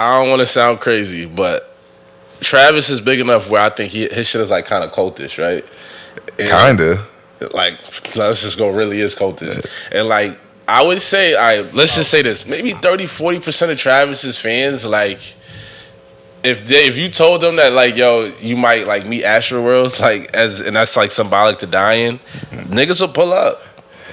I don't want to sound crazy, but Travis is big enough where I think his shit is like kind of cultish, right? And Kinda. like, let's just go, really is cultish. And like, I would say, let's just say this, maybe 30-40% of Travis's fans, like, if you told them that, like, yo, you might like meet Astroworld, like, and that's like symbolic to dying, niggas will pull up.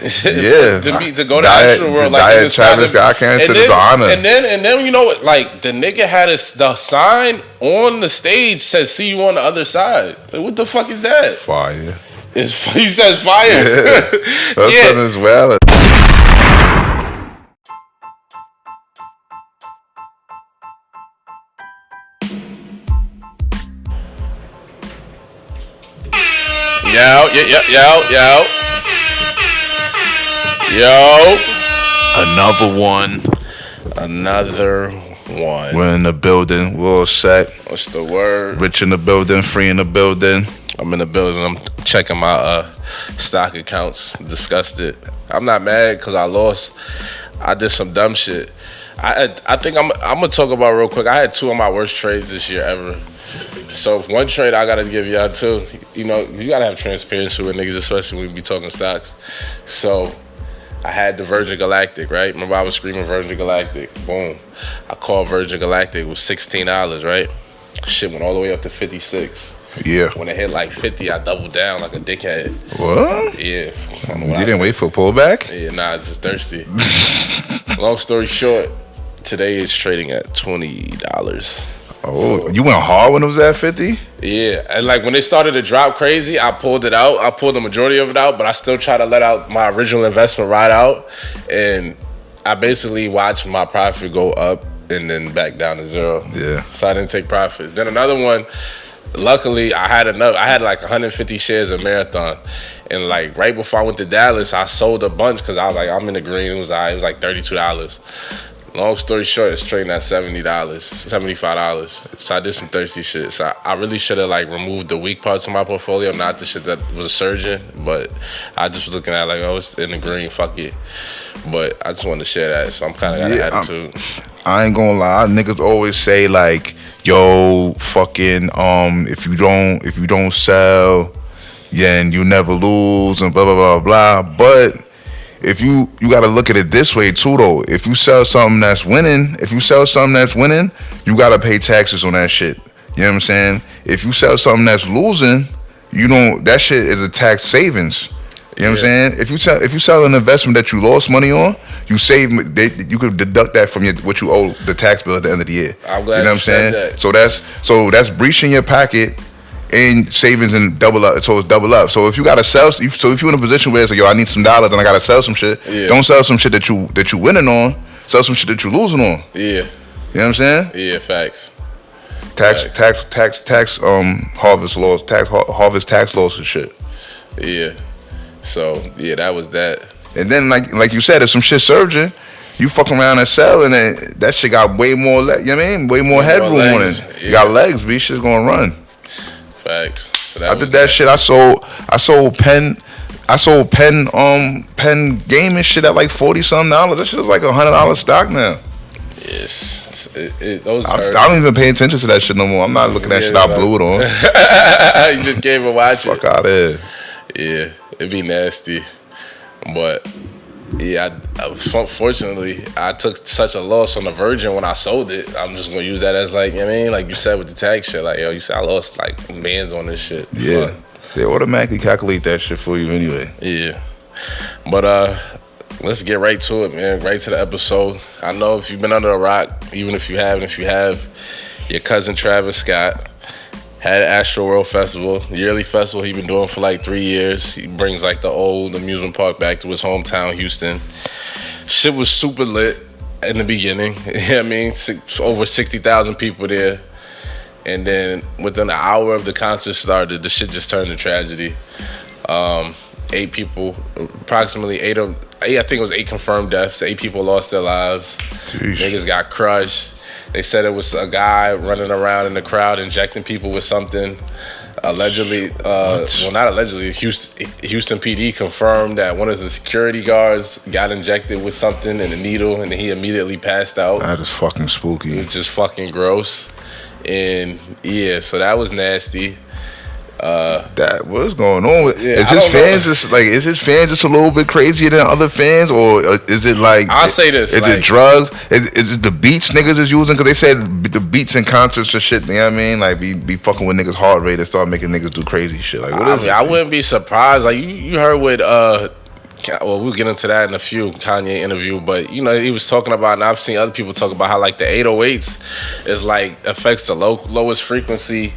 Yeah, to go to Astroworld, like, Travis Scott can't sit as honor. And then you know what? Like, the nigga had the sign on the stage says "See you on the other side." Like, what the fuck is that? Fire. You said fire. Yeah. That's something as well. Yo. Another one. We're in the building. We're all set. What's the word? Rich in the building. Free in the building. I'm in the building. I'm checking my stock accounts. Disgusted. I'm not mad because I lost. I did some dumb shit. I think I'm gonna talk about real quick. I had 2 of my worst trades this year ever. So one trade I gotta give y'all too. You know, you gotta have transparency with niggas, especially when we be talking stocks. So I had the Virgin Galactic, right? Remember I was screaming Virgin Galactic. Boom. I called Virgin Galactic. It was $16, right? Shit went all the way up to 56. Yeah. When it hit like 50, I doubled down like a dickhead. What? Yeah. You didn't wait for a pullback? Yeah, nah, it's just thirsty. Long story short, today it's trading at $20. Oh, you went hard when it was at 50? Yeah, and like when they started to drop crazy, I pulled it out. I pulled the majority of it out, but I still try to let out my original investment ride out. And I basically watched my profit go up and then back down to 0. Yeah. So I didn't take profits. Then another one, luckily I had like 150 shares of Marathon. And like right before I went to Dallas, I sold a bunch because I was like, I'm in the green. It was like $32. Long story short, it's trading at $70, $75. So I did some thirsty shit. So I really should have like removed the weak parts of my portfolio, not the shit that was surging. But I just was looking at like, oh, it's in the green, fuck it. But I just wanted to share that. So I'm kind of got an attitude. I ain't gonna lie, niggas always say like, yo, fucking, if you don't sell, then you never lose and blah blah blah blah. But if you got to look at it this way too, though. If you sell something that's winning, you got to pay taxes on that shit. You know what I'm saying? If you sell something that's losing, that shit is a tax savings. You know what I'm saying? If you sell an investment that you lost money on, you could deduct that from what you owe the tax bill at the end of the year. I'm glad you know what I'm saying? That. So that's breaching your pocket. And savings and double up, so it's double up. So if you gotta sell, so if you're in a position where it's like, yo, I need some dollars and I gotta sell some shit, don't sell some shit that you winning on. Sell some shit that you losing on. Yeah, you know what I'm saying? Yeah, facts. Tax harvest tax laws and shit. Yeah. So yeah, that was that. And then like you said, if some shit surging, you fuck around and sell, and then that shit got way more. You know what I mean? Way more headroom on it. Yeah. You got legs, but shit's gonna run. Facts. So I did that shit. I sold pen gaming shit at like $40-something. That shit is like $100 stock now. Yes. I don't even pay attention to that shit no more. I'm not looking at shit I blew it on. You just gave a watch Fuck out of here. Yeah, it'd be nasty. But yeah, fortunately, I took such a loss on the Virgin when I sold it. I'm just gonna use that as like, you know what I mean, like you said with the tax shit. Like, yo, you said I lost like bands on this shit. Yeah, but they automatically calculate that shit for you anyway. Yeah, but let's get right to it, man. Right to the episode. I know if you've been under a rock, even if you haven't, your cousin Travis Scott had an Astroworld festival, yearly festival he been doing for like 3 years. He brings like the old amusement park back to his hometown, Houston. Shit was super lit in the beginning. You know what I mean? Over 60,000 people there. And then within an hour of the concert started, the shit just turned to tragedy. 8 people, approximately 8 I think it was 8 confirmed deaths. 8 people lost their lives. Jeez. Niggas got crushed. They said it was a guy running around in the crowd injecting people with something. Allegedly, well, not allegedly. Houston PD confirmed that one of the security guards got injected with something in a needle, and he immediately passed out. That is fucking spooky. It was just fucking gross. And yeah, so that was nasty. That what's going on with Yeah, is I his don't fans know. just like is his fans just a little bit crazier than other fans, or is it like I'll say this, is like- it drugs, is it the beats niggas is using, because they said the beats in concerts or shit, you know what I mean, like be fucking with niggas' heart rate and start making niggas do crazy shit, like what I is mean, it? I wouldn't be surprised. Like you heard with well, we'll get into that in a few Kanye interview, but you know he was talking about, and I've seen other people talk about how like the 808s is like affects the lowest frequency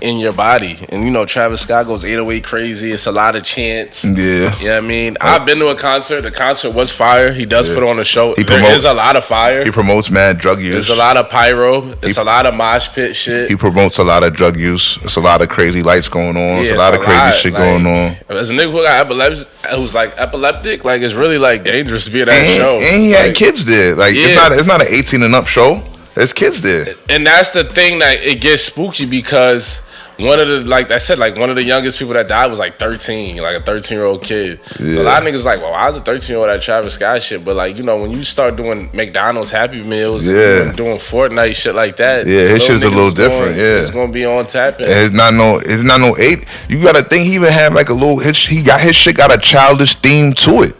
in your body, and you know Travis Scott goes 808 crazy. It's a lot of chants. Yeah. You know what I mean? I've been to a concert. The concert was fire. He does put on a show. There promotes- is a lot of fire. He promotes mad drug use. There's a lot of pyro. It's a lot of mosh pit shit. He promotes a lot of drug use. It's a lot of crazy lights going on. Yeah, It's a lot of crazy shit like, going on. As a nigga who got who's like epileptic, like it's really like dangerous to be at that show. And he had Like, kids there. Like Yeah. it's not an 18 and up show. There's kids there. and that's the thing that it gets spooky because one of the, like I said, like one of the youngest people that died was like 13, like a 13-year-old kid. Yeah. So a lot of niggas like, well, I was a 13-year-old at Travis Scott shit, but like, you know, when you start doing McDonald's Happy Meals, Yeah. and doing Fortnite shit like that, Yeah, his little shit's a little niggas different, yeah. it's gonna be on tap. And it's not no 8. You gotta think he even had like a little his shit got a childish theme to it.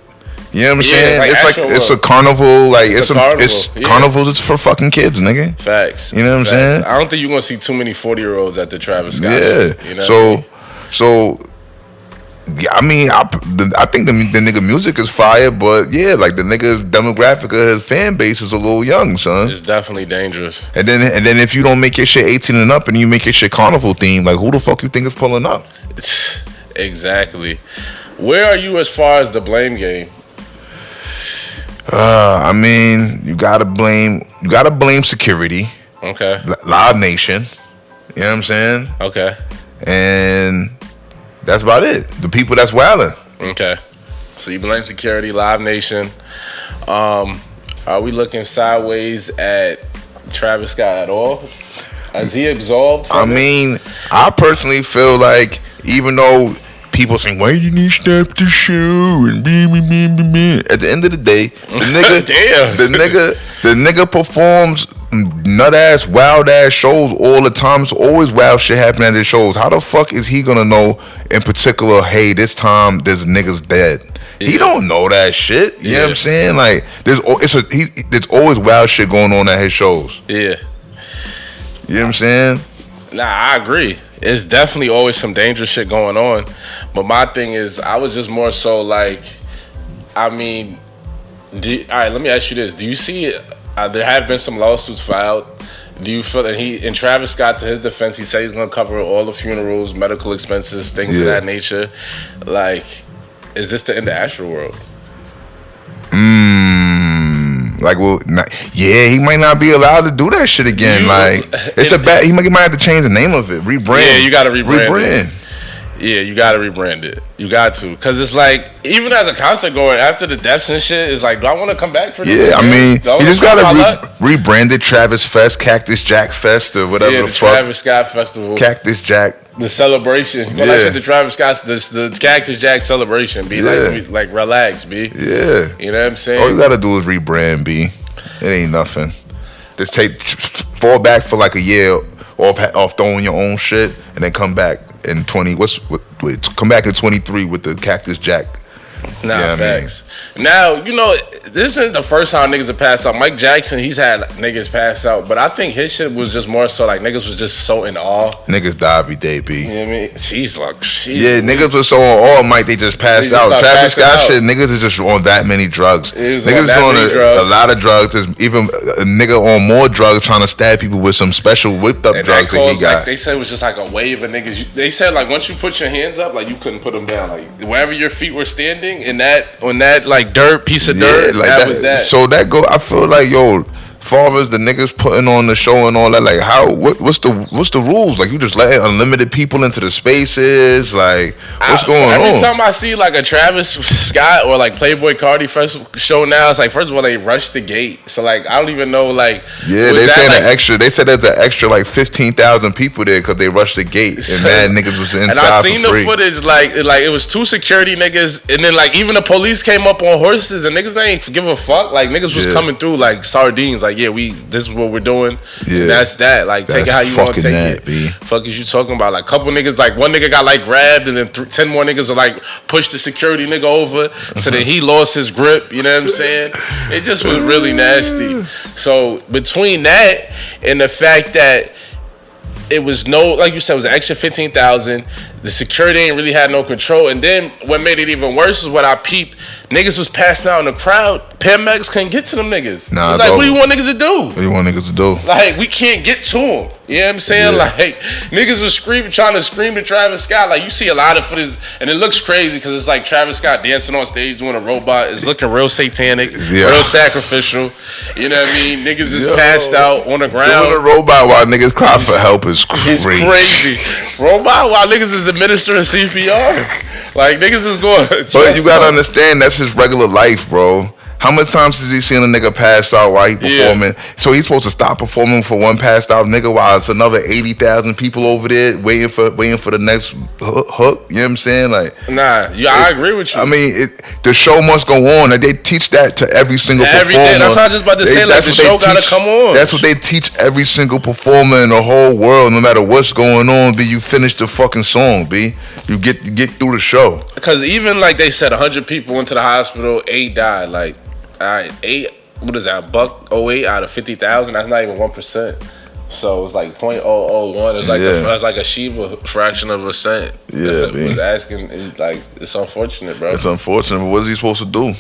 You know what I'm Yeah, saying? like It's like Astroworld. it's a carnival, like It's a carnival, yeah. carnivals, it's for fucking kids, nigga. Facts. You know what I'm Facts. saying? I don't think you're gonna see too many 40-year-olds at the Travis Scott. Yeah. You know what I mean? So yeah, I mean, I think the nigga music is fire, but yeah, like the nigga demographic of his fan base is a little young, son. It's definitely dangerous. And then if you don't make your shit 18 and up and you make your shit carnival themed, like who the fuck you think is pulling up? Exactly. Where are you as far as the blame game? I mean, you gotta blame security, Okay. Live Nation. You know what I'm saying? Okay. And that's about it. The people that's wilding. Okay. So you blame security, Live Nation. Are we looking sideways at Travis Scott at all? Is he absolved from it? mean, I personally feel like even though people saying why you need to stop the show and blah, at the end of the day, the nigga, Damn. the nigga performs nut ass, wild ass shows all the time. It's always wild shit happening at his shows. How the fuck is he gonna know in particular? Hey, this time there's niggas dead. He Yeah. don't know that shit. You know what Yeah. I'm saying? Like there's always wild shit going on at his shows. Yeah. You know what I'm saying? Nah, I agree. It's definitely always some dangerous shit going on. But my thing is, I was just more so like, I mean, all right, let me ask you this. Do you see, there have been some lawsuits filed. Do you feel that and Travis Scott, to his defense, he said he's going to cover all the funerals, medical expenses, things of Yeah. that nature. Like, is this the end of Astroworld? Like, well, yeah, he might not be allowed to do that shit again. Like, it's a bad. He might have to change the name of it, rebrand. Yeah, you got to rebrand it. Yeah, you got to rebrand it. You got to. Because it's like, even as a concert goer, after the deaths and shit, it's like, do I want to come back for this? Yeah, I again? mean, Do I you wanna just try my gotta luck? rebrand it Travis Fest, Cactus Jack Fest, or whatever Yeah, the the fuck. Travis Scott Festival. Cactus Jack. The celebration. Well, Yeah. I said the Travis Scott, the Cactus Jack celebration. Be Yeah. like, relax, B. Yeah. You know what I'm saying? All you gotta do is rebrand, B. It ain't nothing. Just fall back for like a year off throwing your own shit, and then come back in 20. Come back in 23 with the Cactus Jack. Nah, Yeah, I mean. facts. Now, you know, this isn't the first time niggas have passed out. Mike Jackson, he's had niggas pass out, but I think his shit was just more so like niggas was just so in awe. Niggas die every day, B. You know what I mean? She's like, Yeah, niggas was so on all might they just passed They just out. start Travis passing Scott out. shit, niggas is just on that many drugs. It was Niggas on that is on many a drugs. lot of drugs. There's even a nigga on more drugs trying to stab people with some special whipped up And drugs that that he caused, like, got. they said it was just like a wave of niggas. They said, like, once you put your hands up, like, you couldn't put them down. Like, wherever your feet were standing, on that, like, piece of dirt, like that was that. So that go. I feel like far as the niggas putting on the show and all that, like what's the rules? Like you just letting unlimited people into the spaces? Like what's going on? Every time I see like a Travis Scott or like Playboy Cardi festival show now, it's like first of all they rush the gate, so like I don't even know like. Yeah, they said like, extra. They said there's an extra like 15,000 people there because they rushed the gate and mad niggas was inside. And I seen the footage like it was 2 security niggas and then like even the police came up on horses and niggas ain't give a fuck. Like niggas was coming through like sardines. Like this is what we're doing. Yeah, and that's that. Like take it how you want to take it. B. Fuck is you talking about? Like couple niggas, like one nigga got like grabbed and then 10 more niggas are like pushed the security nigga over. So then he lost his grip. You know what I'm saying? It just was really nasty. So between that and the fact that it was like you said, it was an extra 15,000. The security ain't really had no control. And then what made it even worse was what I peeped. Niggas was passing out in the crowd. Paramedics couldn't get to them niggas. Nah, like, what do you want niggas to do? What do you want niggas to do? Like, we can't get to them. You know what I'm saying? Yeah. Like, niggas was trying to scream to Travis Scott. Like, you see a lot of footage, and it looks crazy because it's like Travis Scott dancing on stage doing a robot. It's looking real satanic, real sacrificial. You know what I mean? Niggas is passed out on the ground. Doing a robot while niggas cry for help is crazy. It's crazy. Robot while niggas is administering CPR. Like, niggas is going. But you gotta understand, that's his regular life, bro. How many times has he seen a nigga pass out while he performing? Yeah. So he's supposed to stop performing for one passed out nigga while it's another 80,000 people over there waiting for the next hook. You know what I'm saying? Like, I agree with you. I mean, the show must go on. Like, they teach that to every single performer. Day. That's what I was just about to say. Like, the show gotta come on. That's what they teach every single performer in the whole world, no matter what's going on. B, you finish the fucking song. B, you get through the show. Because even like they said, 100 people went to the hospital, 8 died. Like. All right, what is that? $1.08 out of 50,000. That's not even 1%. So it's like 0.001. It's like it's like a Shiva fraction of a cent. Yeah, was asking. It's unfortunate, bro. It's unfortunate. But what is he supposed to do?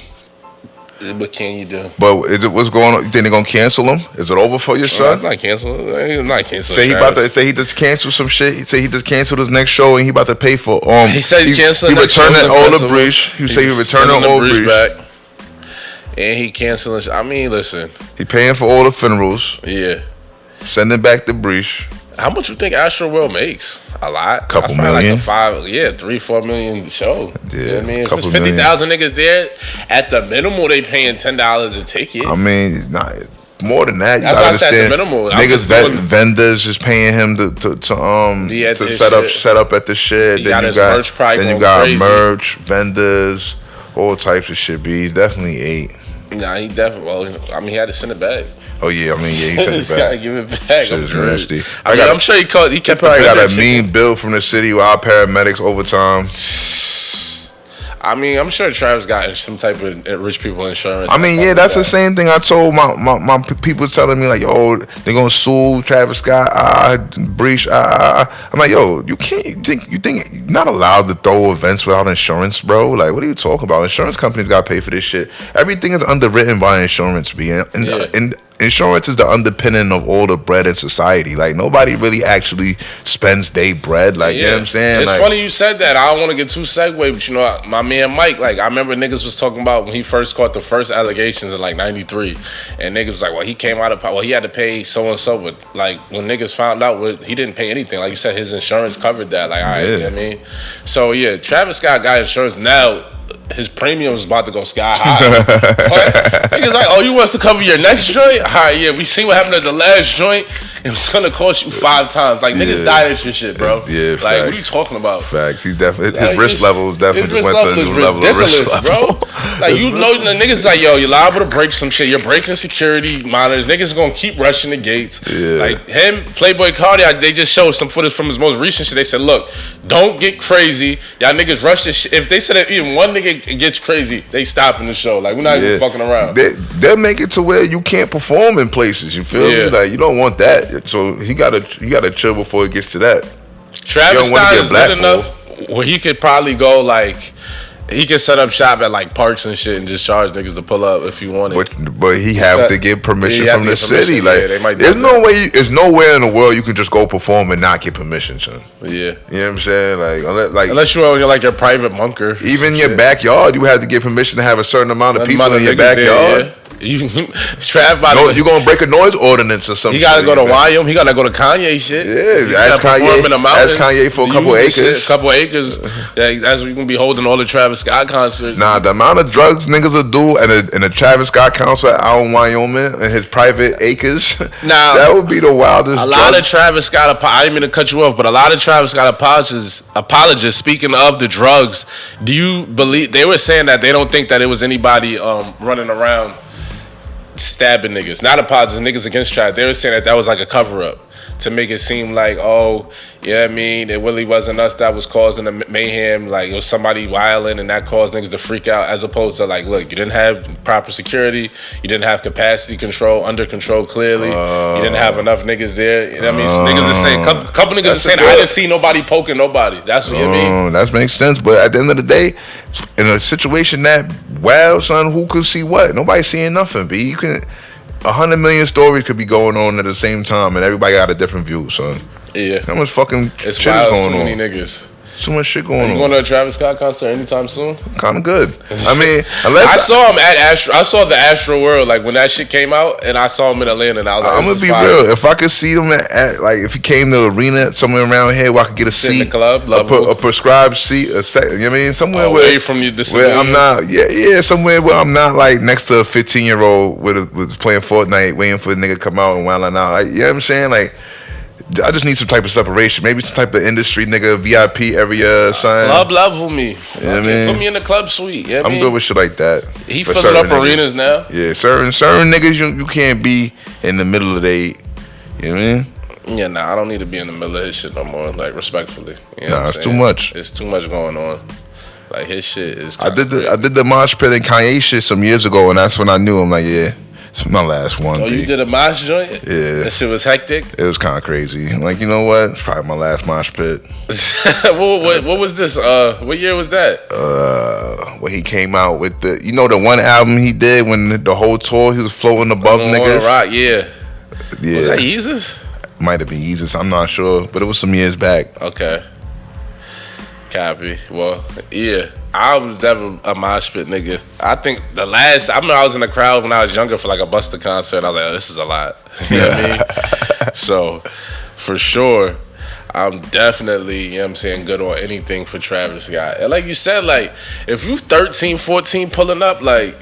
What can you do? But is it what's going on? You think they're gonna cancel him? Is it over for your son? It's not canceled. He's not canceled. Say he just canceled some shit. He say he just canceled his next show and he about to pay for. He said he canceled. He returning all the breach. He say he returning all breach back. And he canceling. I mean, listen. He paying for all the funerals. Yeah. Sending back the breach. How much you think Astroworld makes? A lot. Couple million. Like 3-4 million show. Yeah. You know what I mean? There's 50,000 niggas there. At the minimal, they paying $10 a ticket. I mean, more than that. You That's gotta understand. At the minimal. Niggas vendors just paying him to set up at the shit. Then you got merch, vendors, all types of shit. B, he's definitely 8. Nah, he definitely. Well, I mean, he had to send it back. Oh yeah, he sent it back. Gotta give it back. Shit is nasty. I'm sure he kept. Probably got a mean bill from the city with our paramedics overtime. I mean, I'm sure Travis got some type of rich people insurance. I mean, yeah, that's the same thing I told my people telling me like, yo, they're gonna sue Travis Scott, breach. I'm like, yo, you can't. You think you're not allowed to throw events without insurance, bro? Like, what are you talking about? Insurance companies gotta pay for this shit. Everything is underwritten by insurance, and insurance is the underpinning of all the bread in society. Like, nobody really actually spends their bread. Like, you know what I'm saying? It's funny you said that. I don't want to get too segued, but you know, my man Mike, like, I remember niggas was talking about when he first caught the first allegations in like 93. And niggas was like, well, he came out of, he had to pay so-and-so. But like, when niggas found out, he didn't pay anything. Like you said, his insurance covered that. Like, all right, you know what I mean? So yeah, Travis Scott got insurance now. His premium was about to go sky high. Niggas like, oh, you want us to cover your next joint? All right, yeah, we seen what happened at the last joint. It was gonna cost you 5 times. Like, niggas died at your shit, bro. Yeah, like, facts. what are you talking about? Facts. He's definitely his risk level definitely went to a new level of risk level, bro. Like, you know, the niggas like, yo, you're liable to break some shit. You're breaking security monitors. Niggas gonna keep rushing the gates. Yeah. Like him, Playboy Cardi, they just showed some footage from his most recent shit. They said, look, don't get crazy. Y'all niggas rush this shit. If they said that even one nigga gets crazy, they stopping the show. Like, we're not even fucking around. They'll make it to where you can't perform in places. You feel me? Like, you don't want that. So he gotta chill before it gets to that. Travis Scott is good enough where he could probably go like, he could set up shop at like parks and shit and just charge niggas to pull up if he wanted. But he have to get permission from the city. Like, there's nowhere in the world you can just go perform and not get permission, son. Yeah, you know what I'm saying? Like, unless you're like your private bunker. Even your backyard, you have to get permission to have a certain amount of people in your backyard. Trav about No, to, you gonna break a noise ordinance or something? he gotta go to Wyoming. He gotta go to Kanye shit. Yeah, ask Kanye for a couple acres. A couple acres. Yeah, that's what you gonna be holding all the Travis Scott concerts. Nah, the amount of drugs niggas will do and a Travis Scott concert out in Wyoming and his private acres. Now that would be the wildest. A lot of Travis Scott. I didn't mean to cut you off, but a lot of Travis Scott apologists. Speaking of the drugs, do you believe they were saying that they don't think that it was anybody running around stabbing niggas, not apologists, niggas against Travis. They were saying that was like a cover up to make it seem like, oh, yeah, I mean, it really wasn't us that was causing the mayhem. Like, it was somebody wilding and that caused niggas to freak out, as opposed to, like, look, you didn't have proper security, you didn't have capacity control, under control clearly, you didn't have enough niggas there. You know what I mean? Niggas are saying, couple niggas are saying, I didn't see nobody poking nobody. That's what you mean? That makes sense, but at the end of the day, in a situation that wild, son, who could see what? Nobody seeing nothing, B. You can... 100 million stories could be going on at the same time, and everybody got a different view, son. Yeah. How much fucking it's shit wild, is going so on? Many niggas. So much shit going on. You going to a Travis Scott concert anytime soon? Kind of good. I mean, unless I saw him at I saw the Astroworld, like when that shit came out, and I saw him in Atlanta, and I was like, I'm gonna be real. If I could see him at like if he came to the arena somewhere around here where I could get a seat, in the club, a prescribed seat, you know what I mean, somewhere away from you, where I'm not, somewhere where I'm not like next to a 15-year-old with playing Fortnite, waiting for the nigga to come out and wilding out. Like, you know what I'm saying, like. I just need some type of separation. Maybe some type of industry nigga, VIP area, son. Club level me. You know what I mean? Put me in the club suite. You know I'm good with shit like that. He filling up arenas now. Yeah, certain niggas you can't be in the middle of the day. You know what I mean? Yeah, I don't need to be in the middle of his shit no more. Like, respectfully. You know it's too much. It's too much going on. Like, his shit is. I did the mosh pit and Kanye shit some years ago, and that's when I knew him. Like, yeah. It's my last one. Oh, you did a mosh joint? Yeah. That shit was hectic? It was kind of crazy. Like, you know what? It's probably my last mosh pit. what was this? What year was that? When he came out with the one album he did when the whole tour, he was floating above niggas. Rock, yeah. Yeah. Was that Yeezus? Might have been Yeezus. I'm not sure. But it was some years back. Okay. Copy. Well, yeah. I was never a mosh pit nigga. I think I remember I was in the crowd when I was younger for like a Busta concert. I was like, oh, this is a lot. You know what I mean? So, for sure, I'm definitely, you know what I'm saying, good on anything for Travis Scott. And like you said, like, if you 13, 14 pulling up, like,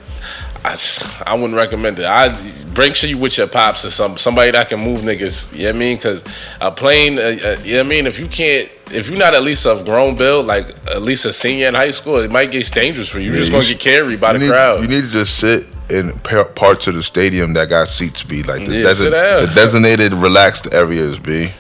I wouldn't recommend it. I'd bring you with your pops or somebody that can move niggas. You know what I mean? Because a plane, you know what I mean? If you're not at least a grown build, like at least a senior in high school, it might get dangerous for you. You're just going to get carried by the crowd. You need to just sit in parts of the stadium that got seats, be like the designated relaxed areas, be.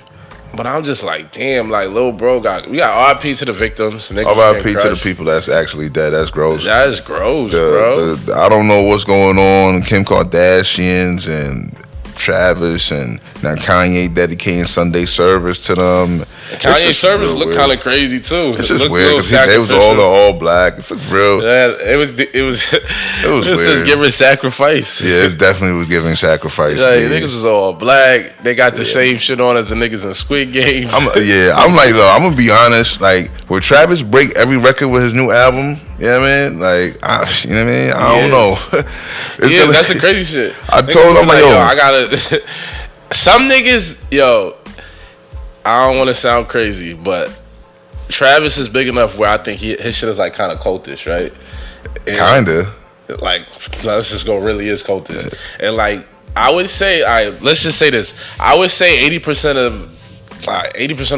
But I'm just like, damn, like, little bro we got RP to the victims. RP to the people that's actually dead. That's gross. That's gross, bro. I don't know what's going on. Kim Kardashians and Travis and now Kanye dedicating Sunday service to them. Kanye service looked kind of crazy too. It's just weird because they was all black. It's real. Yeah, it was weird. Says giving sacrifice. Yeah, it definitely was giving sacrifice. Like, niggas was all black. They got the same shit on as the niggas in Squid Games. I'm like, though, I'm gonna be honest. Like, will Travis break every record with his new album? You know what I mean? Like, you know what I mean? I don't know. Yeah, that's the crazy shit. I told him, like, yo, I gotta. Some niggas, I don't want to sound crazy, but Travis is big enough where I think his shit is like kind of cultish, right? Kinda. Like, let's just go, really is cultish. And like, I would say, let's just say this. I would say 80% of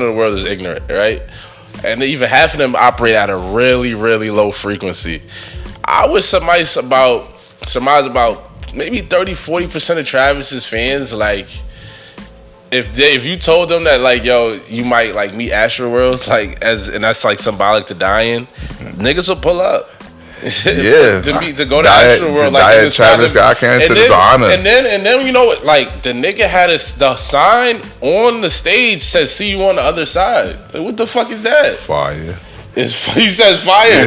the world is ignorant, right? And even half of them operate at a really, really low frequency. I would surmise about maybe 30-40% of Travis's fans, like, if you told them that, like, yo, you might like meet Astroworld, like, and that's like symbolic to dying, niggas will pull up. Yeah, to go to Astroworld, like, Travis Scott can't sit as an honor. And then you know what? Like, the nigga had the sign on the stage said "See you on the other side." Like, what the fuck is that? Fire. You said it's fire.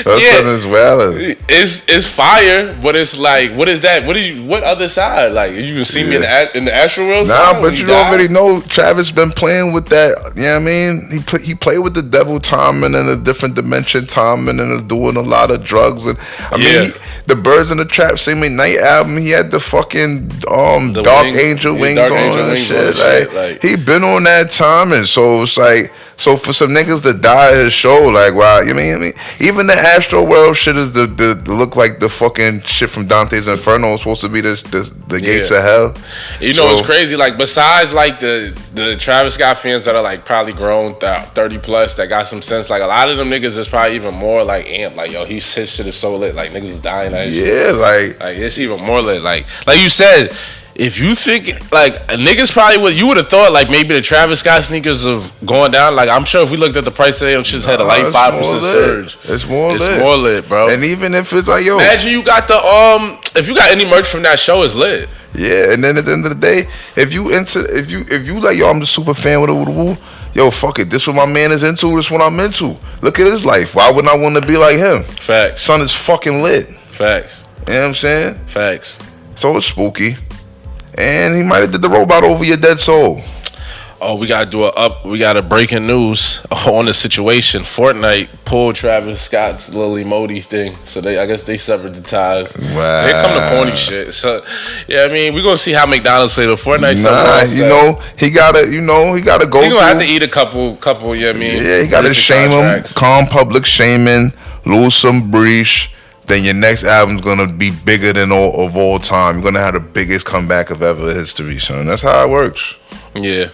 That's well. It's fire, but it's like, what is that? What other side? Like, you can see me in the Astroworld. Nah, but you already know Travis been playing with that. You know what I mean? He played with the devil timing and a different dimension timing and doing a lot of drugs. And I mean, the Birds in the Trap Sing Me Night album, he had the fucking Dark Angel wings on and shit. Like, he been on that timing, so it's like. So for some niggas to die at his show, like, wow, you mean, even the Astroworld shit is the look like the fucking shit from Dante's Inferno is supposed to be the gates of hell. You know, it's crazy. Like, besides like the Travis Scott fans that are like probably grown 30 plus that got some sense, like a lot of them niggas is probably even more like amped. Like, yo, his shit is so lit. Like, niggas is dying at shit. Yeah, like it's even more lit. Like you said. If you think, like, niggas probably you would have thought, like, maybe the Travis Scott sneakers have gone down. Like, I'm sure if we looked at the price of them, shit's had a like 5% surge. It's more lit. It's more lit, bro. And even if it's like, yo. Imagine you got if you got any merch from that show, it's lit. Yeah, and then at the end of the day, if you like, yo, I'm the super fan with the yo, fuck it. This what my man is into. This what I'm into. Look at his life. Why wouldn't I want to be like him? Facts. Son is fucking lit. Facts. You know what I'm saying? Facts. So it's spooky. And he might have did the robot over your dead soul. Oh, we got a breaking news on the situation. Fortnite pulled Travis Scott's Lil Emoji thing. So I guess they severed the ties. Wow. They come to corny shit. So yeah, I mean, we're gonna see how McDonald's play, but Fortnite he gotta go. He gonna have to eat a couple, you know what I mean? Yeah, he gotta shame him, calm public shaming, lose some breach. Then your next album's gonna be bigger than all time. You're gonna have the biggest comeback of ever history, son. That's how it works. Yeah,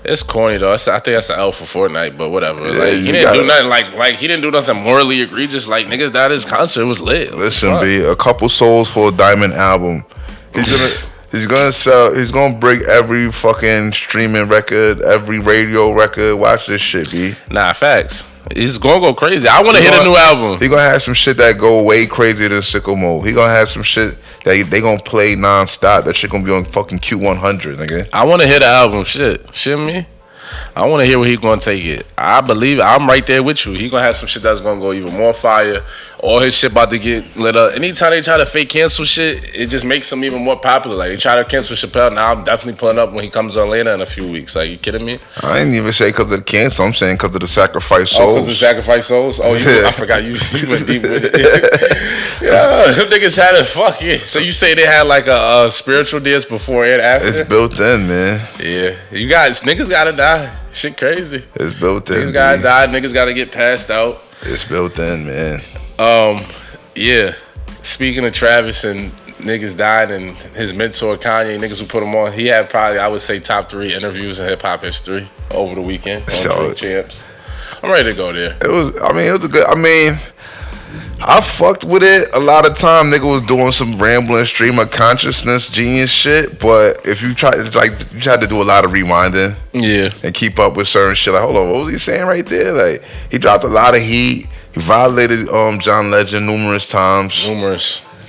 it's corny though. I think that's an L for Fortnite, but whatever. Yeah, like he didn't do nothing. Like he didn't do nothing morally egregious. Like niggas died at his concert. It was lit. Listen, B, a couple souls for a diamond album. He's gonna break every fucking streaming record, every radio record. Watch this shit, B. Nah, facts. He's gonna go crazy. I want to hear a new album. He gonna have some shit that go way crazier than Sicko Mode. He gonna have some shit that they gonna play nonstop. That shit gonna be on fucking Q100, nigga. I want to hear the album. Shit me. I want to hear where he gonna take it. I believe it. I'm right there with you. He gonna have some shit that's gonna go even more fire. All his shit about to get lit up. Anytime they try to fake cancel shit, it just makes him even more popular. Like they try to cancel Chappelle. Now I'm definitely pulling up when he comes on later in a few weeks. Like, you kidding me? I didn't even say because of the cancel. I'm saying because of the sacrifice souls. Oh, because of the sacrifice souls? Oh, I forgot you went deep with it. Yeah, them niggas had it. Fuck it. So you say they had like a spiritual dance before and after? It's built in, man. Yeah. Niggas gotta die. Shit crazy. It's built in. Niggas gotta die. Niggas gotta get passed out. It's built in, man. Yeah. Speaking of Travis and niggas died and his mentor Kanye, niggas who put him on, he had probably, I would say, top 3 interviews in hip hop history over the weekend on Champs. I'm ready to go there. It was a good. I fucked with it a lot of time. Nigga was doing some rambling stream of consciousness genius shit, but if you try to you had to do a lot of rewinding, and keep up with certain shit. Like, hold on, what was he saying right there? Like, he dropped a lot of heat. He violated John Legend numerous times.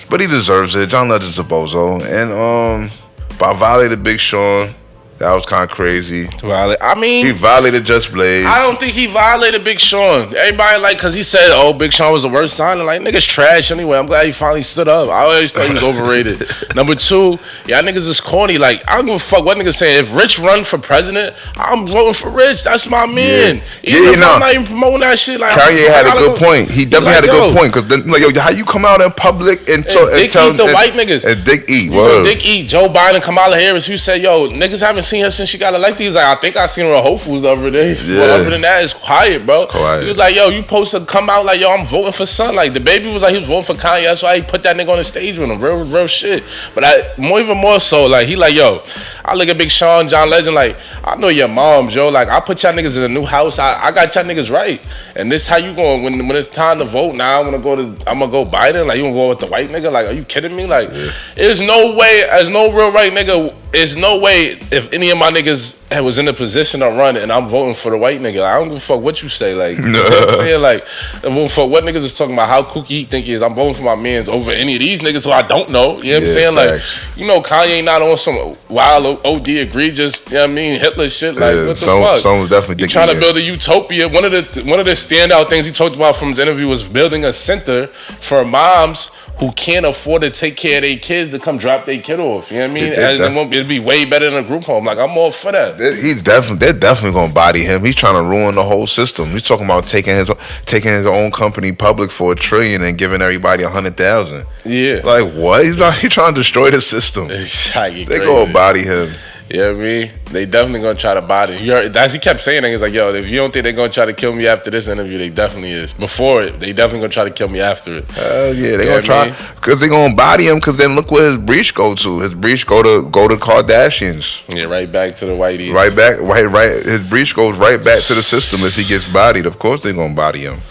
But he deserves it. John Legend's a bozo. And but I violated Big Sean. That was kind of crazy. I mean, he violated Just Blaze. I don't think he violated Big Sean. Everybody because he said, "Oh, Big Sean was the worst signing." Like, niggas trash anyway. I'm glad he finally stood up. I always thought he was overrated. Number 2, y'all niggas is corny. Like, I don't give a fuck what niggas saying. If Rich run for president, I'm voting for Rich. That's my man. Even if I'm not even promoting that shit. Like, Kanye had a good point. He definitely had a good point because then, like, yo, how you come out in public and tell the white niggas and Dick E. Dick E. Joe Biden, Kamala Harris, who said, "Yo, niggas haven't seen her since she got elected." He was like, "I think I seen her at Whole Foods the other day." Yeah. But other than that, it's quiet, bro. It's quiet. He was like, "Yo, you supposed to come out like, yo, I'm voting for son." Like, the baby was like, he was voting for Kanye. That's why he put that nigga on the stage with him. Real shit. But even more so, like, he like, yo, I look at Big Sean, John Legend, like, I know your moms, yo. Like, I put y'all niggas in a new house. I got y'all niggas right. And this how you going when it's time to vote? Now I'm gonna go Biden. Like, you gonna go with the white nigga? Like, are you kidding me? Like, there's no way, as no real right nigga, there's no way if any of my niggas was in a position to run, and I'm voting for the white nigga. I don't give a fuck what you say. Like, you know what I'm saying? Like, I'm voting for what niggas is talking about, how kooky he think he is. I'm voting for my mans over any of these niggas who I don't know. You know what I'm saying? Facts. Like, you know, Kanye not on some wild OD egregious, you know what I mean, Hitler shit. Like, what the fuck? Someone definitely trying to build a utopia. One of the standout things he talked about from his interview was building a center for moms who can't afford to take care of their kids to come drop their kid off. You know what I mean? It'd be way better than a group home. Like, I'm all for that. They're definitely gonna body him. He's trying to ruin the whole system. He's talking about taking his own company public for $1 trillion and giving everybody 100,000. Yeah. Like what? He's trying to destroy the system. They go body him. You know what I mean? They definitely gonna try to body him. He kept saying that. He's like, yo, if you don't think they're gonna try to kill me after this interview, they definitely is. Before it, they definitely gonna try to kill me after it. Hell yeah, they gonna try because they gonna body him. Because then look where his breach go to. His breach go to Kardashians. Yeah, right back to the whiteies. Right. His breach goes right back to the system if he gets bodied. Of course they gonna body him.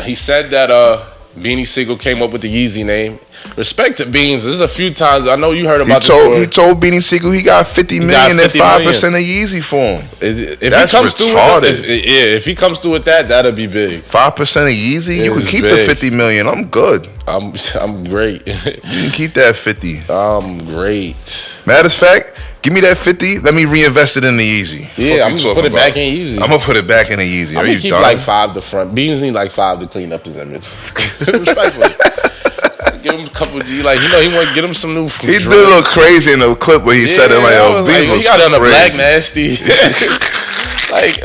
He said that Beanie Siegel came up with the Yeezy name. Respect to Beans. This is a few times. I know you heard about this. He told Beanie Siegel he got $50 million and 5% of Yeezy for him. That's retarded. If he comes through with that, that'll be big. 5% of Yeezy? You can keep the $50 million. I'm good. I'm great. You can keep that 50. I'm great. Matter of fact, give me that 50. Let me reinvest it in the Yeezy. Yeah, I'm gonna put it back in Yeezy. I'm gonna put it back in the Yeezy. I'm gonna keep like 5 to front. Beans need like 5 to clean up his image. Respectfully. Give him a couple of G, like, you know, he want to get him some new. He did a little crazy in the clip where he said it like, "Yo, Beans was he got on a black nasty." Like,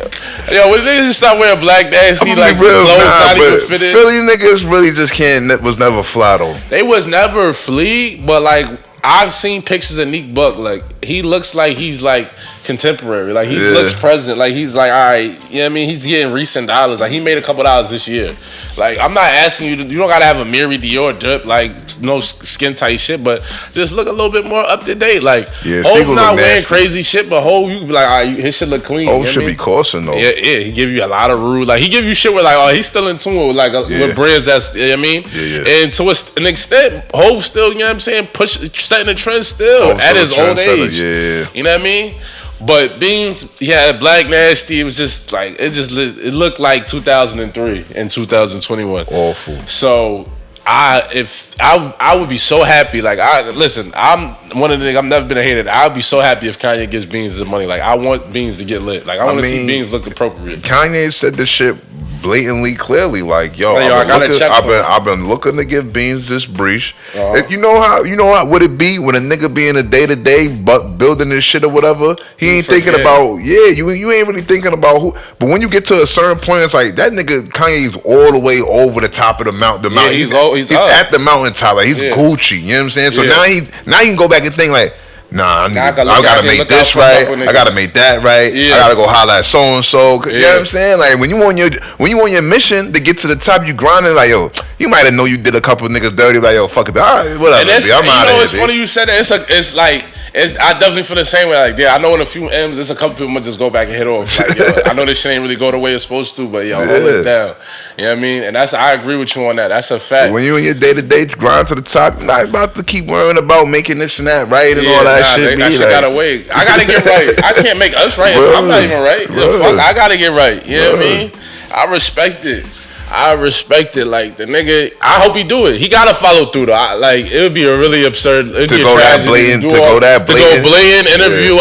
yo, when niggas just stop wearing black nasty, like real, clothes not even fitted. Philly niggas really just was never fly though. They was never flea, but like I've seen pictures of Neek Buck. Like he looks like he's like contemporary. Like he looks present. Like he's like, all right, you know what I mean? He's getting recent dollars. Like he made a couple dollars this year. Like I'm not asking you to, you don't gotta have a Miri Dior drip, like no skin tight shit, but just look a little bit more up to date. Like Ho's not wearing crazy shit, but Ho, you be like, all right, his shit look clean. Ho should be costing though. Yeah, he give you a lot of rude. Like he give you shit with like, oh, he's still in tune with like with brands that's, you know what I mean? And to an extent, Ho still, you know what I'm saying, setting the trend still at his old age. You know what I mean? But Beans, he had Black Nasty. It was just like it looked like 2003 and 2021. Awful. So I would be so happy. Like I'm one of the niggas. I've never been a hater. I'd be so happy if Kanye gives Beans his money. Like I want Beans to get lit. Like I want to see Beans look appropriate. Kanye said this shit blatantly, clearly, like, yo, I've been looking to give Beans this breach. You know how would it be when a nigga be in a day-to-day but building this shit or whatever? He ain't thinking about you ain't really thinking about who. But when you get to a certain point, it's like that nigga Kanye's all the way over the top of the mountain. He's at the mountaintop. Like he's Gucci. You know what I'm saying? So now he can go back and think like, nah, I gotta make this right. I gotta make that right. I gotta go holler at so and so. You know what I'm saying? Like when you on your mission to get to the top, you grinding like, yo, you might have know you did a couple of niggas dirty. Like, yo, fuck it, all right, whatever. I'm out of here. It's funny you said that. I definitely feel the same way. Like, I know in a few M's, there's a couple people might just go back and hit off. Like, yo, I know this shit ain't really go the way it's supposed to, but yo, hold it down. You know what I mean? And I agree with you on that. That's a fact. When you in your day-to-day grind to the top, you're not about to keep worrying about making this and that right and all that shit. That shit gotta wait. I gotta get right. I can't make us right. I'm not even right. Fuck, I gotta get right. You know what I mean? I respect it. Like the nigga. I hope he do it. He gotta follow through though. Like it would be a really absurd. It'd be a tragedy to go blatant interview.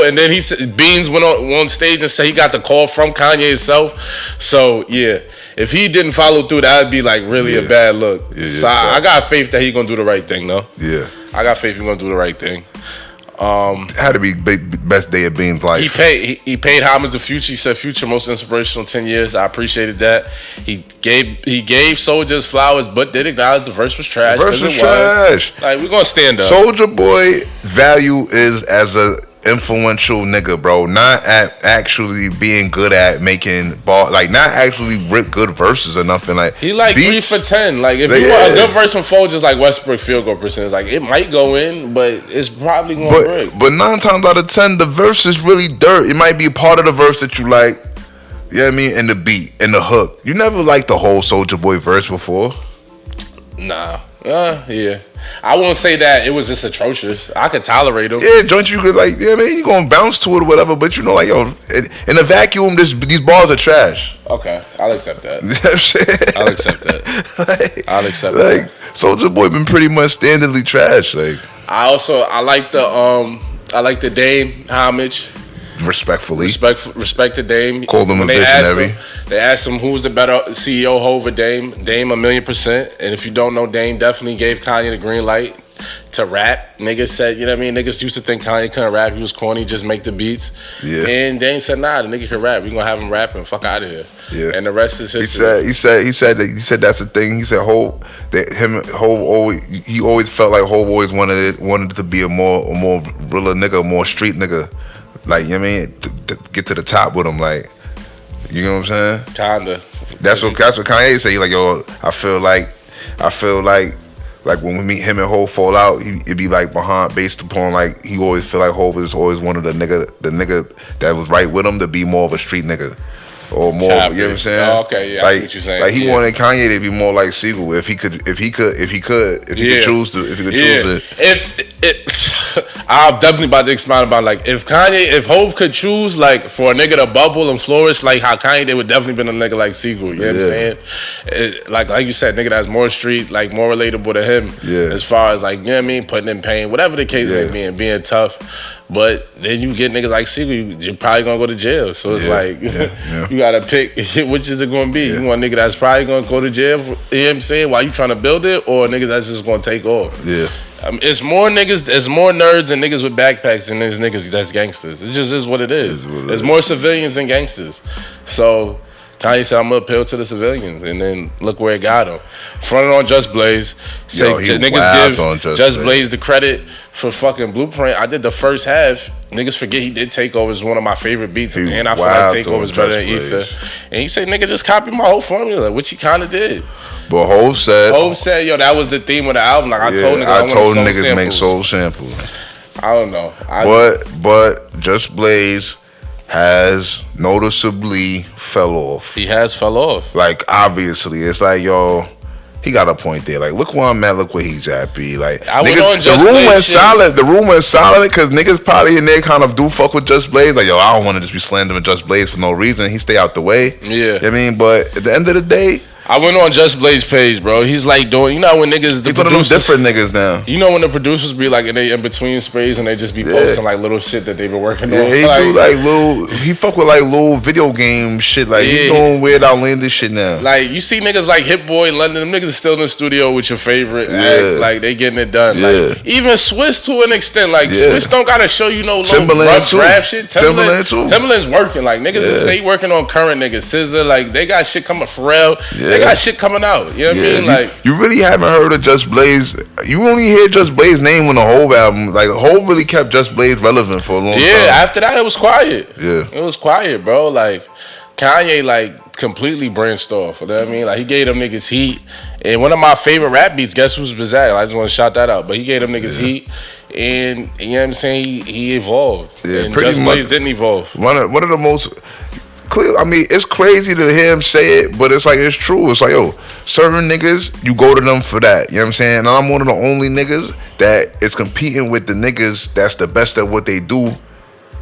And then Beans went on stage and said he got the call from Kanye himself. So yeah, if he didn't follow through, that'd be like really a bad look. So I got faith that he gonna do the right thing though. Yeah, I got faith he gonna do the right thing. Had to be best day of Beans' life. He paid homage to Future. He said Future most inspirational 10 years. I appreciated that. He gave Soulja's flowers, but did acknowledge the verse was trash. The verse was trash. Like we're gonna stand up. Soulja Boy value is as a influential nigga, bro. Not at actually being good at making ball, like not actually good verses or nothing. Like he like beats, 3 for 10. Like if you want a good verse from Folger's like Westbrook field goal percentage, like it might go in, but it's probably gonna break. But 9 times out of 10, the verse is really dirt. It might be a part of the verse that you like. You know what I mean? And the beat and the hook. You never liked the whole Soulja Boy verse before? Nah. Yeah. I won't say that it was just atrocious. I could tolerate him. Yeah, don't you could like, yeah, man, you gonna bounce to it or whatever, but you know, like, yo, in a vacuum, these balls are trash. Okay, I'll accept that. You know what I'm saying? I'll accept that. I'll accept like, that. Soulja Boy been pretty much standardly trash. Like, I like the Dame homage. Respectfully. Respect to Dame. Called him when a visionary. They asked him who's the better CEO, Hov or Dame. Dame 1,000,000%. And if you don't know, Dame definitely gave Kanye the green light to rap. Niggas said, you know what I mean? Niggas used to think Kanye couldn't rap. He was corny, just make the beats. Yeah. And Dame said, nah, the nigga can rap. We gonna have him rapping. Fuck out of here. Yeah. And the rest is history. He said that's the thing. He said Hov always felt like Hov always wanted to be a more realer nigga, a more street nigga. Like, you know what I mean? To get to the top with him, like, you know what I'm saying? Kinda. That's what Kanye say. He like, yo, I feel like when we meet him and Hov fall out, it'd be like behind, based upon like he always feel like Hov is always one of the nigga that was right with him to be more of a street nigga. Or more, you know what I'm saying? Oh, okay, yeah, I see what you're saying. Like he wanted Kanye to be more like Siegel if he could choose it. I'm definitely about to expound about like if Hov could choose like for a nigga to bubble and flourish like how Kanye did, would definitely been a nigga like Siegel. You know what I'm saying? Like you said, nigga that's more street, like more relatable to him. Yeah. As far as like, you know what I mean, putting in pain, whatever the case may be, and being tough. But then you get niggas like Siegel, you're probably gonna go to jail. So it's you gotta pick which is it gonna be. You want a nigga that's probably gonna go to jail, you know what I'm saying, while you trying to build it, or a nigga that's just gonna take off. Yeah. It's more niggas, there's more nerds and niggas with backpacks than there's niggas that's gangsters. It just is what it is. There's more civilians than gangsters. So Kanye said, I'm gonna appeal to the civilians, and then look where it got him. Fronted on Just Blaze. Say niggas give Just Blaze the credit for fucking Blueprint. I did the first half. Niggas forget he did Takeover is one of my favorite beats, and I feel like Takeover is better than Ether. And he said, nigga, just copy my whole formula, which he kind of did. But Hov said, yo, that was the theme of the album. Like I told niggas to make soul samples. I don't know. But Just Blaze has noticeably fell off. He has fell off. Like, obviously, it's like, yo, he got a point there. Like, look where I'm at. Look where he's at. Be like, the room went solid. The room went solid because niggas probably in there kind of do fuck with Just Blaze. Like, yo, I don't want to just be slandering Just Blaze for no reason. He stay out the way. Yeah, you know what I mean, but at the end of the day, I went on Just Blaze page, bro. He's like doing, you know when niggas, the producers, different niggas now. You know when the producers be like in they in between sprays and they just be posting like little shit that they been working on. He fuck with like little video game shit. Like he doing weird outlandish shit now. Like you see niggas like Hit Boy, London, them niggas are still in the studio with your favorite act. Like they getting it done. Like even Swiss to an extent. Like Swiss don't gotta show you no rough draft shit. Timbaland's working. Like niggas stay working on current niggas. SZA, like they got shit coming. Pharrell, they got shit coming out. You know what I mean? Like you really haven't heard of Just Blaze. You only hear Just Blaze name on the whole album. Like Hov really kept Just Blaze relevant for a long time. Yeah, after that it was quiet. Yeah. It was quiet, bro. Like Kanye like completely branched off. You know what I mean? Like he gave them niggas heat. And one of my favorite rap beats, guess who's Bizarre? I just want to shout that out. But he gave them niggas heat. And you know what I'm saying? He evolved. Yeah, and pretty Just Blaze didn't evolve. One of the most clear. I mean, it's crazy to hear him say it, but it's like it's true. It's like, yo, certain niggas, you go to them for that. You know what I'm saying? And I'm one of the only niggas that is competing with the niggas that's the best at what they do.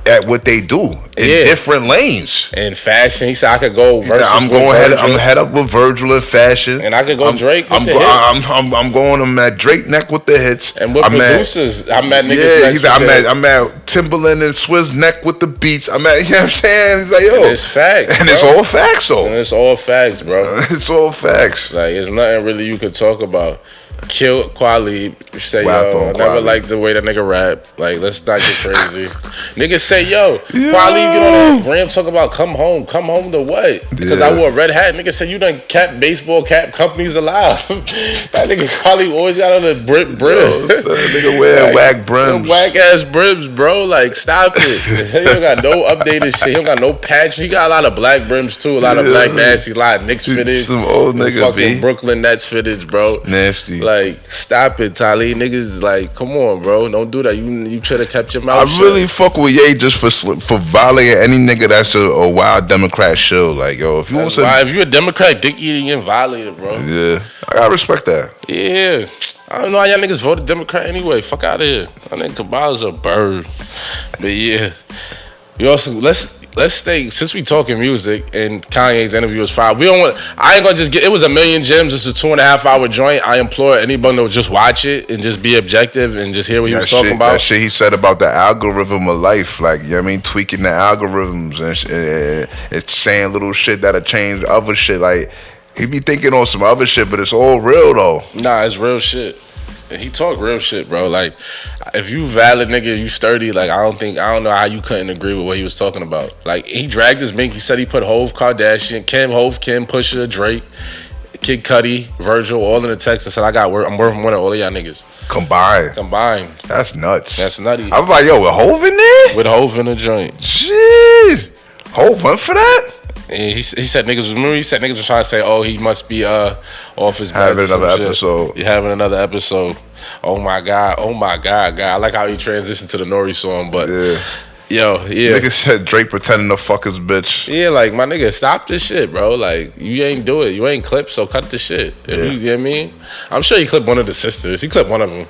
At what they do in different lanes. In fashion, he said I could go. I'm head up with Virgil in fashion, and I could go Drake. I'm going. I'm at Drake neck with the hits. And with producers, I'm at niggas. Yeah, he's like, I'm at Timbaland and Swizz neck with the beats. I'm at, you know what I'm saying? He's like, yo, and it's facts, and it's all facts, though. And it's all facts, bro. It's all facts. Like it's nothing really you could talk about. Kill Quali, say yo, I never liked the way that nigga rap. Like, let's not get crazy. Niggas say, yo, Quali get on that gram talk about come home to what? Because I wore a red hat. Nigga said you done cap baseball cap companies alive. That nigga Quali always got on the brim. Nigga wear like, whack brims. Whack ass brims, bro. Like, stop it. He don't got no updated shit. He don't got no patch. He got a lot of black brims too. A lot of black nasty. A lot of Knicks fitted. Some old nigga fucking Brooklyn Nets fitted, bro. Nasty. like, stop it, Tali. Niggas, like, come on, bro. Don't do that. You should have kept your mouth shut. I really fuck with Ye just for violating any nigga that's a wild Democrat show. Like, yo, if you want to, if you a Democrat, dick eating, you violated, bro. Yeah, I gotta respect that. Yeah. I don't know how y'all niggas voted Democrat anyway. Fuck out of here. I think Kabbalah's a bird. But yeah. We also let's stay, since we talking music and Kanye's interview was fire. I ain't gonna just get, it was a million gems. It's a 2.5 hour joint. I implore anybody to just watch it and just be objective and just hear what he was talking about. That shit he said about the algorithm of life, like, you know what I mean, tweaking the algorithms and it's saying little shit that'll change other shit. Like, he be thinking on some other shit, but it's all real though. Nah, it's real shit. And he talk real shit, bro. Like, if you valid nigga, you sturdy, like, I don't know how you couldn't agree with what he was talking about. Like, he dragged his mink. He said he put Hove, Kardashian, Kim, Pusha, Drake, Kid Cudi, Virgil, all in the text and said, I'm worth more than all of y'all niggas. Combined. That's nuts. That's nutty. I was like, yo, with Hove in there? With Hove in the joint. Shit. Hove went for that? And he said niggas were trying to say, oh, he must be off his back. Having another episode. He having another episode. Oh my God. God. I like how he transitioned to the Nori song, but yeah. Nigga said Drake pretending to fuck his bitch. Yeah, like, my nigga, stop this shit, bro. Like, you ain't do it. You ain't clipped, so cut the shit. You know what I mean? I'm sure he clipped one of the sisters. He clipped one of them.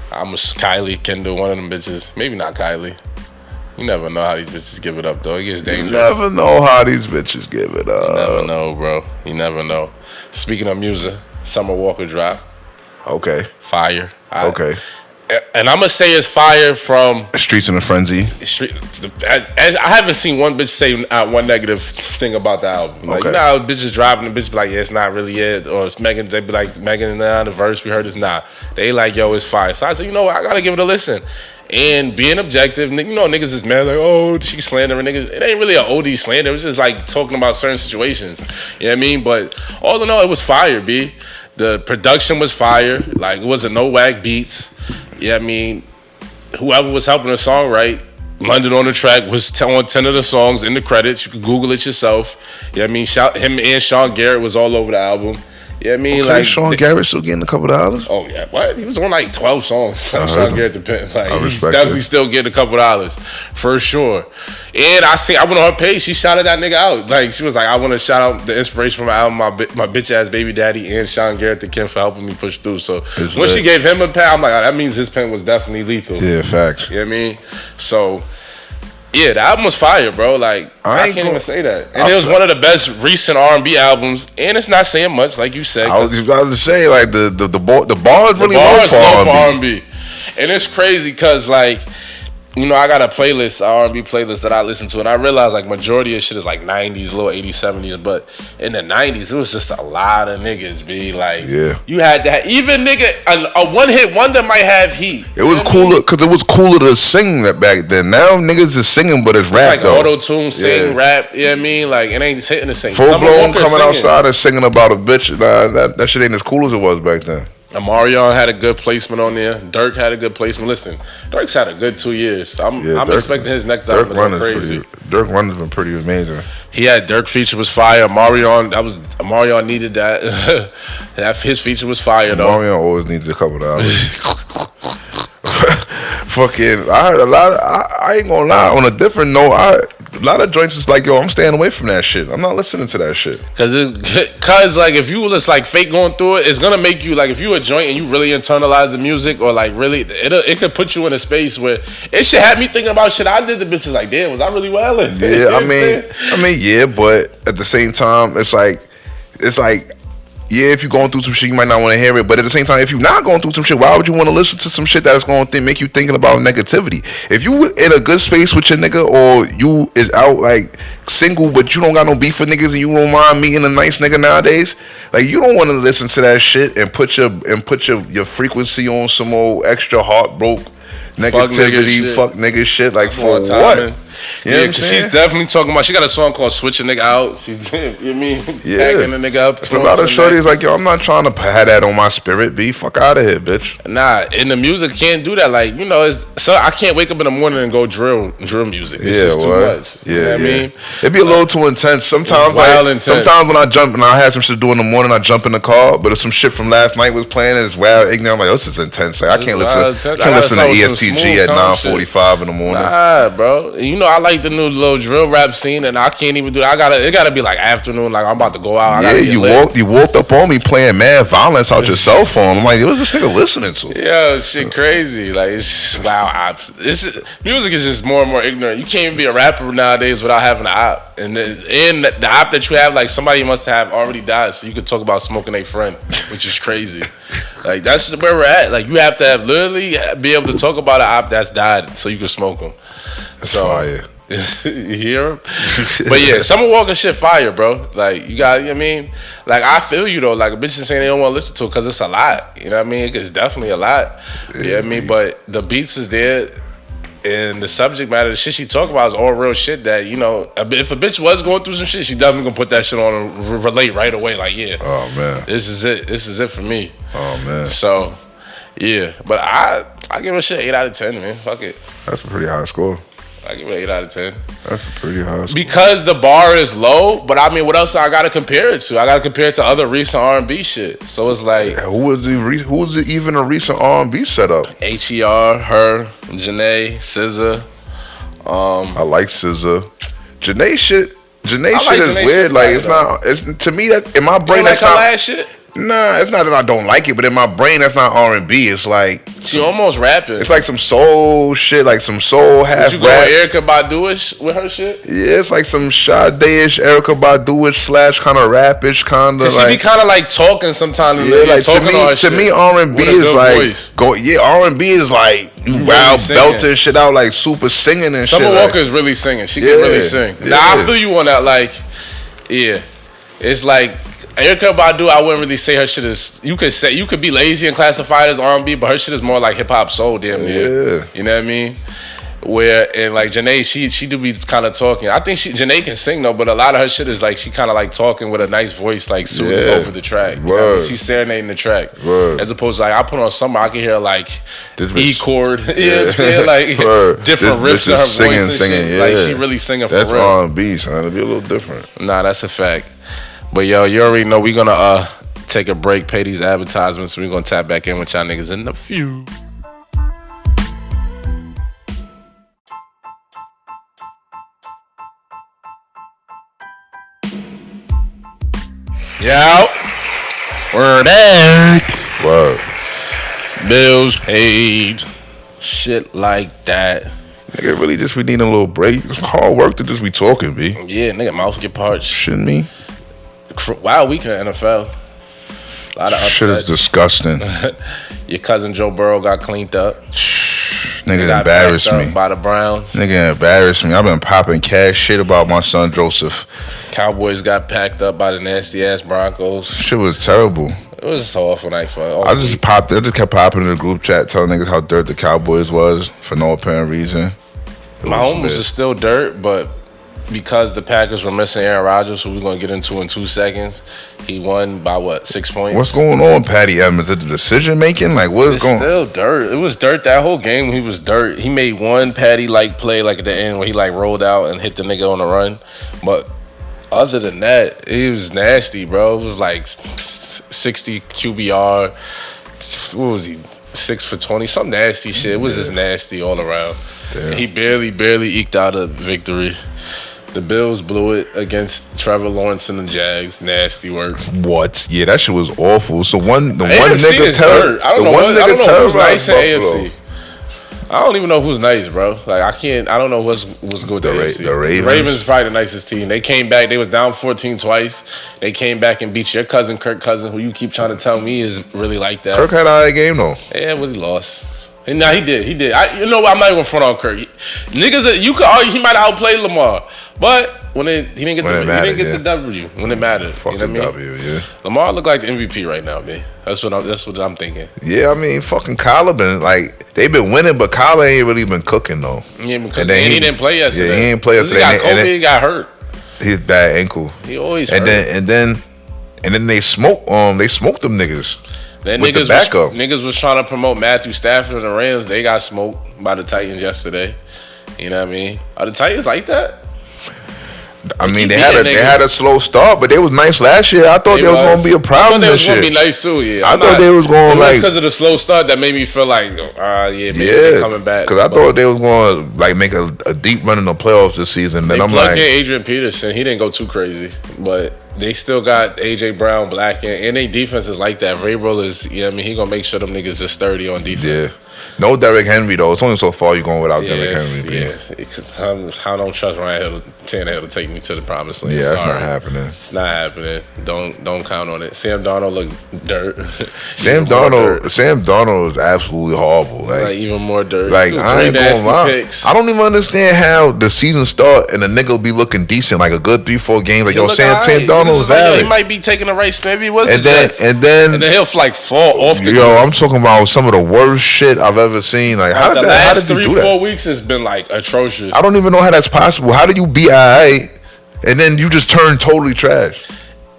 Kylie, Kendall, one of them bitches. Maybe not Kylie. You never know how these bitches give it up, though. It gets dangerous. You never know how these bitches give it up. You never know, bro. You never know. Speaking of music, Summer Walker drop. Okay. Fire. Okay. And I'm going to say it's fire from... Streets in a Frenzy. I haven't seen one bitch say one negative thing about the album. Like, you know how bitches driving, the bitch be like, yeah, it's not really it. Or it's Megan, they be like, Megan, the verse we heard is not. They like, yo, it's fire. So I said, you know what, I got to give it a listen. And being objective, you know, niggas is mad like, oh, she slandering niggas. It ain't really an OD slander. It was just like talking about certain situations. You know what I mean? But all in all, it was fire, B. The production was fire. Like, it wasn't no whack beats. You know what I mean? Whoever was helping the song write, London on the track was on 10 of the songs in the credits. You can Google it yourself. You know what I mean? Him and Sean Garrett was all over the album. Yeah, I mean, like, Sean Garrett still getting a couple $. Oh yeah, what? He was on like 12 songs. I Sean Garrett depend. Like, he's definitely still getting a couple $, for sure. And I went on her page. She shouted that nigga out. Like, she was like, I want to shout out the inspiration from my album, my bitch ass baby daddy, and Sean Garrett the Kim for helping me push through. So when she gave him a pen, I'm like, oh, that means his pen was definitely lethal. Yeah, facts. You know what I mean? So. Yeah, the album was fire, bro. Like, I can't even say that. And it was one of the best recent R&B albums, and it's not saying much, like you said. I was about to say, like, the bars really low for R&B. And it's crazy because, like, you know, I got a playlist, R&B playlist that I listen to, and I realize, like, majority of shit is, like, 90s, little 80s, 70s, but in the 90s, it was just a lot of niggas, be like, you had that, even nigga, a one-hit wonder might have heat. It was cooler, because it was cooler to sing that back then. Now, niggas is singing, but it's rap, like, though. Like, auto-tune, sing, rap, you know what I mean? Like, it ain't hitting the same. Full-blown coming outside and singing about a bitch, that shit ain't as cool as it was back then. Marion had a good placement on there. Dirk had a good placement. Listen, Dirk's had a good 2 years. I'm expecting his next album to go crazy. Dirk Run has been pretty amazing. He had Dirk feature was fire. Marion needed that. His feature was fire though. Marion always needs a couple $. Fucking, I ain't gonna lie. On a different note, a lot of joints is like, yo, I'm staying away from that shit. I'm not listening to that shit. Cause like, if you just like fake going through it, it's gonna make you, like, if you a joint and you really internalize the music, or like really, it could put you in a space where it should have me thinking about shit I did. The bitches like, damn, was I really wildin'? Yeah, I mean, yeah, but at the same time, it's like. Yeah, if you're going through some shit, you might not want to hear it. But at the same time, if you're not going through some shit, why would you want to listen to some shit that's going to make you thinking about negativity? If you in a good space with your nigga, or you is out like single, but you don't got no beef with niggas, and you don't mind meeting a nice nigga nowadays, like, you don't want to listen to that shit and put your frequency on some old extra heartbroke negativity, fuck nigga shit. Like, for what? You know what I'm because saying? she's definitely talking about. She got a song called "Switch a Nigga Out." She's, you know what I mean, packing a nigga up. It's a lot of shorties like, yo, I'm not trying to have that on my spirit. B, fuck out of here, bitch. Nah, in the music can't do that. Like, you know, it's so I can't wake up in the morning and go drill music. It's just too much. Yeah, you know what I mean? It'd be a little too intense. Sometimes, sometimes when I jump and I have some shit to do in the morning, I jump in the car. But if some shit from last night was playing and it's wild ignorant, I'm like, oh, this is intense. Like, I can't listen to ESTG at 9:45 in the morning. Nah, bro. You know, I like the new little drill rap scene, and I can't even do that. It gotta be like afternoon, like I'm about to go out. You walked up on me playing mad violence out your cell phone. I'm like, what's this nigga listening to? Yo, shit crazy. Like, it's wow. Music is just more and more ignorant. You can't even be a rapper nowadays without having an op. And the op that you have, like, somebody must have already died, so you could talk about smoking a friend, which is crazy. Like, that's where we're at. Like, you have to literally be able to talk about an op that's died so you can smoke them. That's fire. You hear him? But yeah, Summer Walker shit fire, bro. Like, you got, you know what I mean? Like, I feel you, though. Like, a bitch is saying they don't want to listen to it because it's a lot. You know what I mean? It's definitely a lot. You know what I mean? But the beats is there, and the subject matter, the shit she talk about is all real shit that, you know, if a bitch was going through some shit, she definitely gonna put that shit on and relate right away. Like, yeah. Oh, man. This is it. This is it for me. Oh, man. So, yeah. But I give a shit 8 out of 10, man. Fuck it. That's a pretty high score. I give it 8 out of 10. That's a pretty high score. Because the bar is low, but I mean, what else I gotta compare it to? I gotta compare it to other recent R&B shit. So it's like, who was it even a recent R&B setup? H.E.R., her, Janae, SZA. I like SZA. Janae shit is Janae weird. Shit like, it's not. It's to me that in my brain. You don't like that's her not, last shit? Nah, it's not that I don't like it, but in my brain that's not R&B. It's like she almost rapping. It's like some soul shit, like some soul half rap. You go Erykah Badu-ish with her shit? Yeah, it's like some Sade-ish, Erykah Badu-ish / kind of rap-ish, kind of. She be kind of like talking sometimes. Yeah, like to me, R&B is like R&B is like you really wild belting shit out, like super singing and Summer shit. Walker is really singing. She can really sing. Yeah. Now I feel you on that. Like, yeah, it's like Erykah Badu. I wouldn't really say her shit is. You could be lazy and classify it as R&B, but her shit is more like hip hop soul, damn near. Yeah, you know what I mean. And like Janae, she do be kind of talking. I think Janae can sing though, but a lot of her shit is like she kind of like talking with a nice voice, like soothing over the track. You know what I mean? She's serenading the track, as opposed to like I put on Summer, I can hear like E chord. You know what I'm saying? Like different riffs in her voice, singing. Yeah. Like she really singing for real. That's R&B, son. It'll be a little different. Nah, that's a fact. But yo, you already know we gonna take a break, pay these advertisements. We gonna tap back in with y'all niggas in the few. Yo, we're back. Word. Bills paid. Shit like that. Nigga, really just we need a little break. It's hard work to just be talking, B. Yeah, nigga, mouth get parched. Shouldn't me? Wild weekend in NFL. A lot of upsets. Shit is disgusting. Your cousin Joe Burrow got cleaned up. Nigga embarrassed me. By the Browns. Nigga embarrassed me. I've been popping cash shit about my son Joseph. Cowboys got packed up by the nasty ass Broncos. Shit was terrible. It was so awful night for all I just kept popping in the group chat telling niggas how dirt the Cowboys was for no apparent reason. Mahomes is still dirt, but because the Packers were missing Aaron Rodgers, who we're going to get into in 2 seconds, he won by 6 points? What's going on, Patty Evans? Is it the decision making? Like, what's going on? It's still dirt. It was dirt that whole game. He was dirt. He made one Patty-like play like at the end where he like rolled out and hit the nigga on the run. But other than that, it was nasty, bro. It was like 60 QBR. What was he? 6 for 20. Some nasty shit. It was just nasty all around. And he barely eked out a victory. The Bills blew it against Trevor Lawrence and the Jags. Nasty work. What? Yeah, that shit was awful. So one nigga I don't know who's nice in AFC. I don't even know who's nice, bro. Like I don't know what's good with the AFC. The Ravens. The Ravens is probably the nicest team. They came back. They was down 14 twice. They came back and beat your cousin, Kirk Cousins, who you keep trying to tell me is really like that. Kirk had an eye game though. Yeah, but he lost. Nah, he did. You know what? I'm not even front on Kirk. Niggas, you could argue he might have outplayed Lamar, but he didn't get the W when it mattered. Fuck, you know the W, yeah. Lamar look like the MVP right now, man. That's what I'm thinking. Yeah, I mean, fucking Kyler been like they been winning, but Kyler ain't really been cooking though. He ain't been cooking. And he didn't play yesterday. Yeah, he didn't play yesterday. He got COVID. He got hurt. His bad ankle. He always hurt. And then they smoked them niggas. Then with niggas the backup. Niggas was trying to promote Matthew Stafford and the Rams. They got smoked by the Titans yesterday. You know what I mean? Are the Titans like that? I mean, they had a slow start, but they was nice last year. I thought they was gonna be a problem this year. I thought they was gonna be nice too. Yeah, I thought they was going like because of the slow start that made me feel like, maybe they're coming back. Because I thought they was going to like make a deep run in the playoffs this season. Then I'm like, Adrian Peterson, he didn't go too crazy, but they still got AJ Brown, Black, and their defense is like that. Vrabel is, I mean, he gonna make sure them niggas is sturdy on defense. Yeah. No Derrick Henry though. It's only so far you going without Derrick Henry. Yeah, because I don't trust Ryan Tannehill to take me to the promised land. Yeah, that's not happening. It's not happening. Don't count on it. Sam Darnold look dirt. Sam Darnold is absolutely horrible. Like even more dirt. Like I ain't gonna lie. I don't even understand how the season start and the nigga be looking decent, like a good 3-4 games. Like Sam Darnold's valid. He might be taking the right step. He was and then he'll like fall off. I'm talking about some of the worst shit I've ever seen. Like how did you do that? 3-4 weeks has been like atrocious. I don't even know how that's possible. How do you be alright and then you just turn totally trash?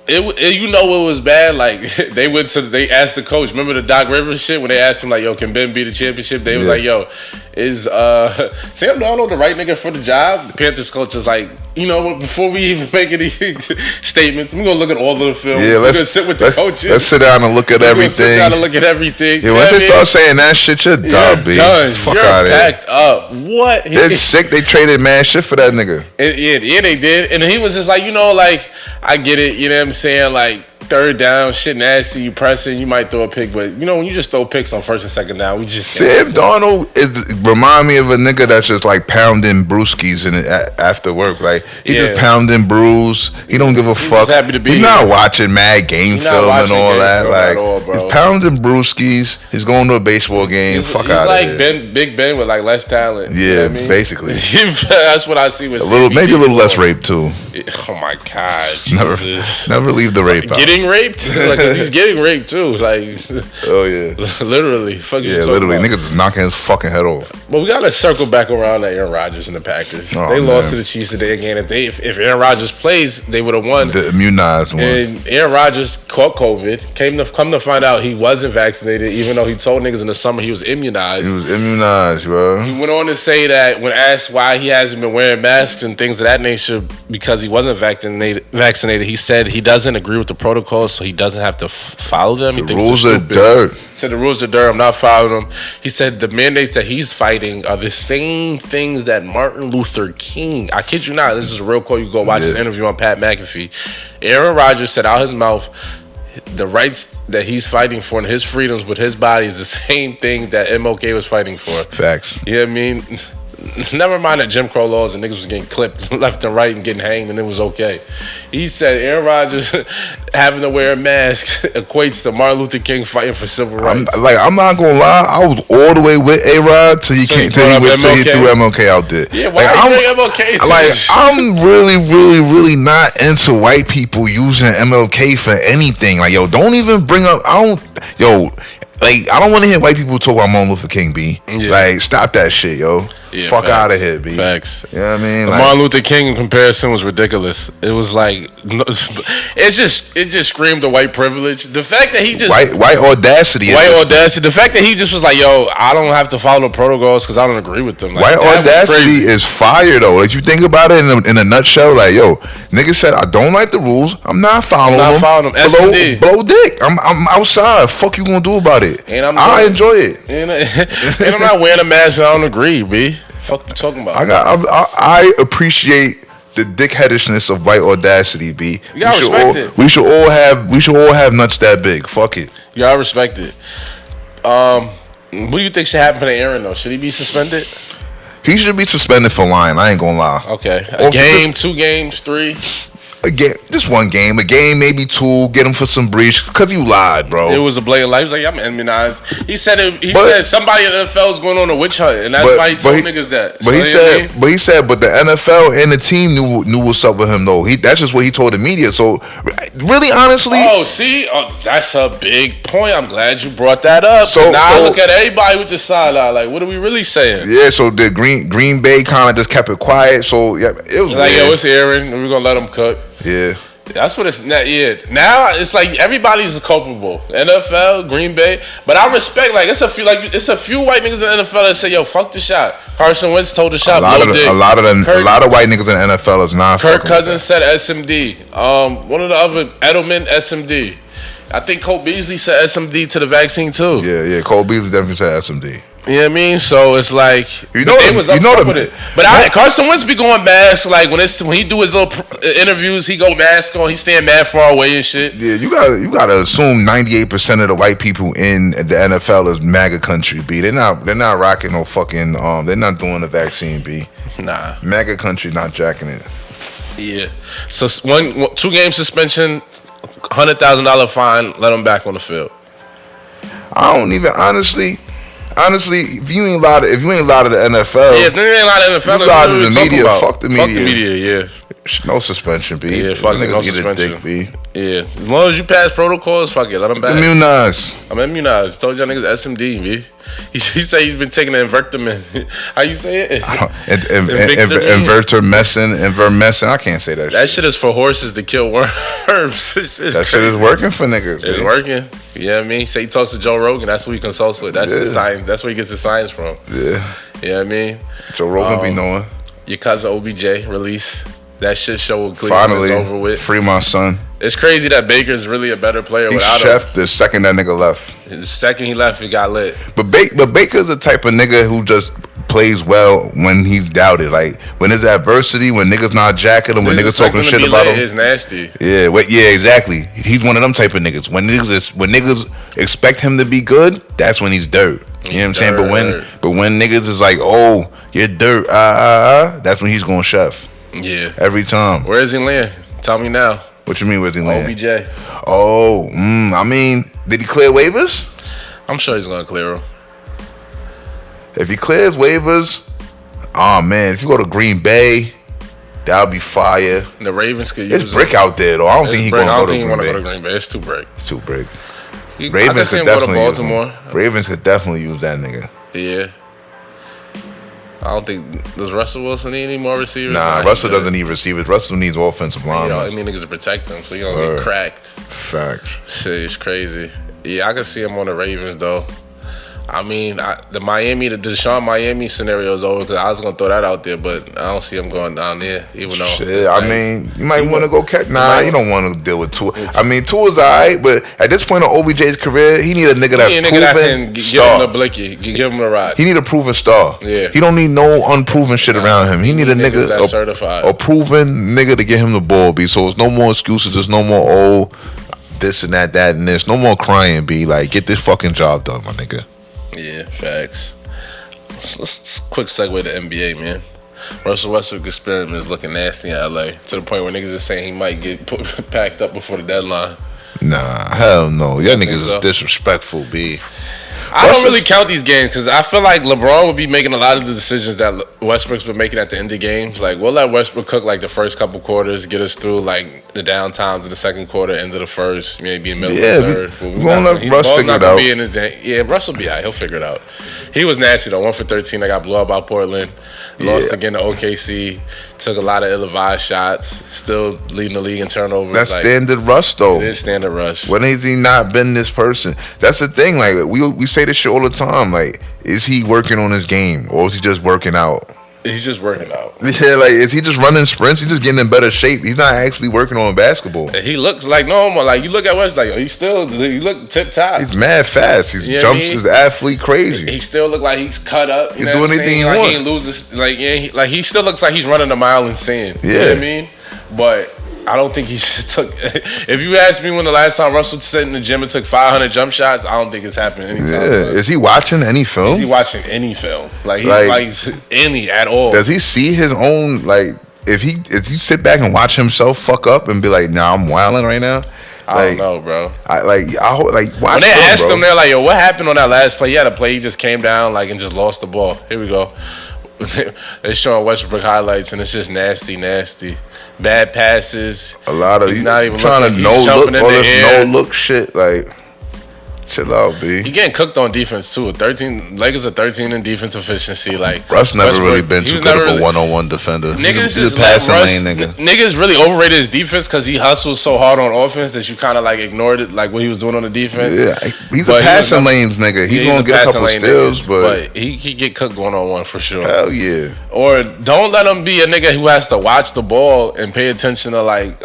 You know it was bad. Like they asked the coach. Remember the Doc Rivers shit when they asked him like, "Yo, can Ben be the championship?" They was like, "Yo, is Sam Darnold the right nigga for the job?" The Panthers coach was like, "You know what? Before we even make any statements, we're gonna look at all of the film. Yeah, we're gonna sit with the coaches. Let's sit down and look at everything. Yeah, once they start saying that shit, you're done, B. Fuck out of here. Packed up. What? They're sick. They traded mad shit for that nigga. Yeah, they did. And he was just like, like I get it. You know what I'm saying? Like third down, shit nasty. You pressing, you might throw a pick, but when you just throw picks on first and second down, we just Sam Darnold remind me of a nigga that's just like pounding brewskis after work. Like he just pounding brews. He don't give a fuck. Just happy to be He's not watching mad game film and all that. Like he's pounding brewskis. He's going to a baseball game. Fuck out of here. He's like Big Ben with like less talent. Yeah, you know what I mean? basically. That's what I see with maybe a little less rape too. Oh my God, never leave the rape out. Getting raped? Like, he's getting raped too. Like, oh yeah, literally. Fuck yeah, literally. Niggas is knocking his fucking head off. But we gotta circle back around to Aaron Rodgers and the Packers. They lost to the Chiefs today again. If Aaron Rodgers plays, they would have won. The immunized one. And Aaron Rodgers caught COVID. Come to find out he wasn't vaccinated, even though he told niggas in the summer he was immunized. He was immunized, bro. He went on to say that when asked why he hasn't been wearing masks and things of that nature because he wasn't vaccinated, he said he doesn't agree with the protocols, so he doesn't have to follow them. The rules are dirt. He said the rules are dirt. I'm not following them. He said the mandates that he's fighting are the same things that Martin Luther King. I kid you not. This is a real quote. You go watch his interview on Pat McAfee. Aaron Rodgers said out his mouth, the rights that he's fighting for and his freedoms with his body is the same thing that MLK was fighting for. Facts. You know what I mean? Never mind the Jim Crow laws and niggas was getting clipped left and right and getting hanged and it was okay. He said Aaron Rodgers having to wear a mask equates to Martin Luther King fighting for civil rights. I'm not gonna lie, I was all the way with A-Rod till he threw MLK out there. Yeah, why MLK? I'm really not into white people using MLK for anything. Like, yo, don't even bring up. I don't want to hear white people talk about Martin Luther King, B. Yeah. Like, stop that shit, yo. Yeah, fuck out of here, B. Facts. You know what I mean? The Martin Luther King in comparison was ridiculous. It was like, it just screamed the white privilege. The fact that he just white audacity. The fact that he just was like, yo, I don't have to follow the protocols because I don't agree with them. Like, white audacity is fire though. Like, you think about it in a nutshell, like, yo, nigga said I don't like the rules. I'm not following them. Blow dick. I'm outside. Fuck you gonna do about it? And I enjoy it. And I'm not wearing a mask. And I don't agree, B. Fuck you talking about? I appreciate the dickheadishness of white audacity, B. You gotta respect it. We should all have nuts that big. Fuck it. You gotta respect it. What do you think should happen for the Aaron though? Should he be suspended? He should be suspended for lying. I ain't gonna lie. Okay, a game, 2 games, 3. just one game, a game, maybe two. Get him for some breach because you lied, bro. It was a blatant lie. He was like, I'm immunized. He said said somebody in the NFL is going on a witch hunt, and that's why he told niggas that. But he said, but the NFL and the team knew what's up with him though. That's just what he told the media. So really, honestly, that's a big point. I'm glad you brought that up. So now I look at everybody with the side eye. Like, what are we really saying? Yeah. So the Green Bay kind of just kept it quiet. So yeah, it was like, yo, it's Aaron. We're gonna let him cook. Yeah. That's what it's now it's like everybody's culpable. NFL, Green Bay, but I respect it's a few white niggas in the NFL that say, yo, fuck the shot. Carson Wentz told the shot. A lot of white niggas in the NFL is not. Kirk Cousins said SMD. One of the other Edelman SMD. I think Cole Beasley said SMD to the vaccine too. Yeah. Cole Beasley definitely said SMD. You know what I mean? So it's like with it. But Carson Wentz be going mask when he do his little interviews, he go mask on. He stand mad far away and shit. Yeah, you gotta assume 98% of the white people in the NFL is MAGA country. B. They're not rocking no fucking. They're not doing the vaccine. B. Nah, MAGA country not jacking it. Yeah. So 2-game suspension, $100,000 fine. Let him back on the field. I don't even honestly, if you ain't allowed to the NFL, if you ain't allowed to the NFL, you allowed to the media. Fuck the media. Fuck the media. Yeah. No suspension, B. Yeah, fuck it, no suspension. Dick, B. Yeah, as long as you pass protocols, fuck it, let them back. Immunized. I'm immunized. Told y'all niggas SMD, B. He said he's been taking an invertamin. How you say it? Invermessin. I can't say that shit. That shit is for horses to kill worms. That shit is working for niggas. It's working. You know what I mean? Say he talks to Joe Rogan. That's who he consults with. That's his science. That's where he gets his science from. Yeah. You know what I mean? Joe Rogan be knowing. Your cousin OBJ released. That shit show with Cleveland is over with. Free my son. It's crazy that Baker's really a better player without him. Chef the second that nigga left. The second he left, he got lit. But Baker's the type of nigga who just plays well when he's doubted. Like when there's adversity, when niggas not jacking him, when niggas talking shit about him. It's nasty. Yeah, exactly. He's one of them type of niggas. When niggas expect him to be good, that's when he's dirt. You know what I'm saying? But when niggas is like, oh, you're dirt, that's when he's going chef. Yeah. Every time. Where is he land? Tell me now. What you mean, where's he land? OBJ. Oh, I mean, did he clear waivers? I'm sure he's gonna clear them. If he clears waivers, man, if you go to Green Bay, that'll be fire. The Ravens could use It's brick out there though. I don't think he's gonna go to Green Bay. Go to Green Bay. It's too brick. It's too brick. Ravens could definitely go to Baltimore. Ravens could definitely use that nigga. Yeah. I don't think does Russell Wilson need any more receivers? Nah, Russell doesn't need receivers. Russell needs offensive linemen. I mean niggas to protect him, so you don't get cracked. Facts. Shit, it's crazy. Yeah, I can see him on the Ravens though. I mean, the Deshaun Miami scenario is over because I was gonna throw that out there, but I don't see him going down there. Even though, shit, I mean, you might want to go catch. Nah, you don't want to deal with Tua. I mean, Tua's alright, but at this point in OBJ's career, he need a nigga that's proven that can give him the blicky, give him a ride. He need a proven star. Yeah, he don't need no unproven shit around him. He need a nigga that's certified, a proven nigga to get him the ball. B. So it's no more excuses. There's no more this and that and this. No more crying. B. Like, get this fucking job done, my nigga. Yeah, facts. Let's quick segue to NBA, man. Russell Westbrook experiment is looking nasty in LA to the point where niggas is saying he might get packed up before the deadline. Nah, hell no. Y'all niggas is disrespectful, B. I don't really count these games because I feel like LeBron would be making a lot of the decisions that Westbrook's been making at the end of games. Like, we'll let Westbrook cook like the first couple quarters, get us through like the down times in the second quarter, end of the first, maybe in the middle of the third. We're gonna let Russ figure it out. Russ will be out. He'll figure it out. He was nasty though. 1 for 13. I got blew up by Portland. Lost again to OKC. Took a lot of ill-advised shots. Still leading the league in turnovers. That's standard Russ though. It is standard Russ. When has he not been this person? That's the thing. Like we say this shit all the time. Like, is he working on his game or is he just working out? He's just working out. Yeah, like, is he just running sprints? He's just getting in better shape. He's not actually working on basketball. He looks like normal. Like, you look at West, like, you look tip top. He's mad fast. He jumps his athlete crazy. He still look like he's cut up. He's doing anything he wants. He ain't loses. Like, he still looks like he's running a mile in sand. Yeah. You know what I mean? But I don't think he should took. If you ask me when the last time Russell sat in the gym and took 500 jump shots, I don't think it's happened anytime. Yeah, is he watching any film? Is he watching any film? Like, he's like any at all? Does he see his own like if you sit back and watch himself fuck up and be like, nah, I'm wilding right now. I don't know, bro. I watch when they asked him, they're like, yo, what happened on that last play? He had a play, he just came down like and just lost the ball. Here we go. They're showing Westbrook highlights and it's just nasty. Bad passes. A lot of he's not even trying to no look shit like. Chill out, B. He getting cooked on defense too. Lakers are 13 in defense efficiency. Like Russ never really been too good of a one-on-one defender. Niggas he's a passing lane nigga. Niggas really overrated his defense because he hustles so hard on offense that you kind of like ignored it, like what he was doing on the defense. Yeah, he's a passing lanes nigga. He's gonna get a couple steals, but he get cooked 1-on-1 for sure. Hell yeah. Or don't let him be a nigga who has to watch the ball and pay attention to like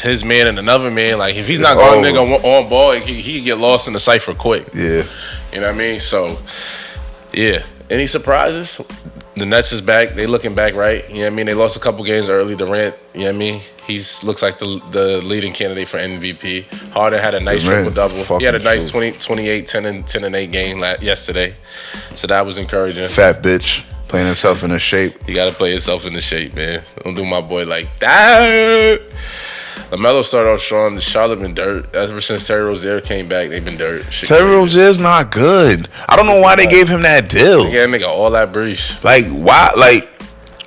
his man and another man. Like if he's not going nigga on ball, he get lost in the cipher quick. Yeah. You know what I mean? So, yeah. Any surprises? The Nets is back. They looking back right. You know what I mean? They lost a couple games early. Durant, you know what I mean? Looks like the leading candidate for MVP. Harden had a nice triple-double. He had a nice 28, 10 and 8 game yesterday. So that was encouraging. Fat bitch. Playing himself in the shape. You got to play yourself in the shape, man. Don't do my boy like that. LaMelo started off strong. Charlotte been dirt. Ever since Terry Rozier came back, they've been dirt. Terry Rozier's not good. I don't know why they gave him that deal. They gave nigga all that breach. Like, why? Like,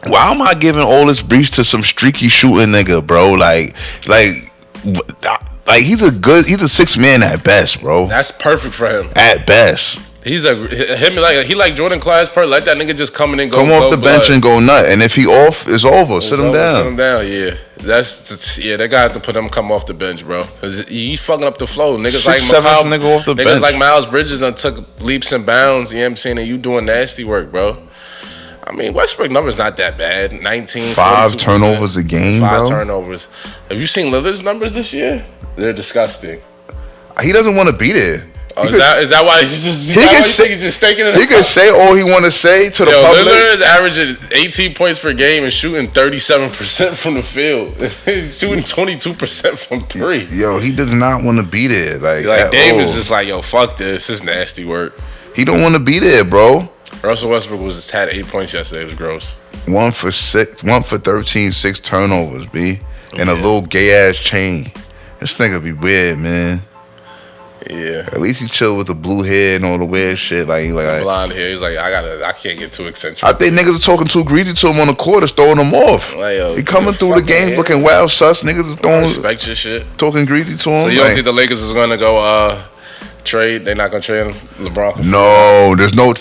why am I giving all this breach to some streaky shooting nigga, bro? Like he's a 6 man at best, bro. That's perfect for him. At best. He like Jordan Clark's per. Let that nigga just come in and go. Come off the bench and go nut. And if he off, it's over. Sit him down. Sit him down. Yeah, they got to put him come off the bench, bro. Cause he fucking up the flow. Niggas nigga off the bench. Niggas like Miles Bridges done took leaps and bounds. You know what I'm saying? And you doing nasty work, bro. I mean, Westbrook numbers not that bad. 19, 5 turnovers a game, 5 bro. turnovers. Have you seen Lillard's numbers this year? They're disgusting. He doesn't want to be there. Oh, is that why he's just staking it? He can say all he want to say to the public. Lillard is averaging 18 points per game and shooting 37% from the field. He's shooting 22% from 3. Yo, he does not want to be there. Like Dame is just like, yo, fuck this. This is nasty work. He don't want to be there, bro. Russell Westbrook had 8 points yesterday. It was gross. 1 for 13, 6 turnovers, B. And a little gay ass chain. This nigga be weird, man. Yeah. At least he chill with the blue hair and all the weird shit. Like blonde hair. He's like, I can't get too eccentric. I think niggas are talking too greasy to him on the court, is throwing him off. Like, yo, he coming through the games looking wild sus. Niggas is throwing. Respect your shit. Talking greasy to him. So you don't think the Lakers is gonna go trade? They're not gonna trade him, LeBron? No, there's no.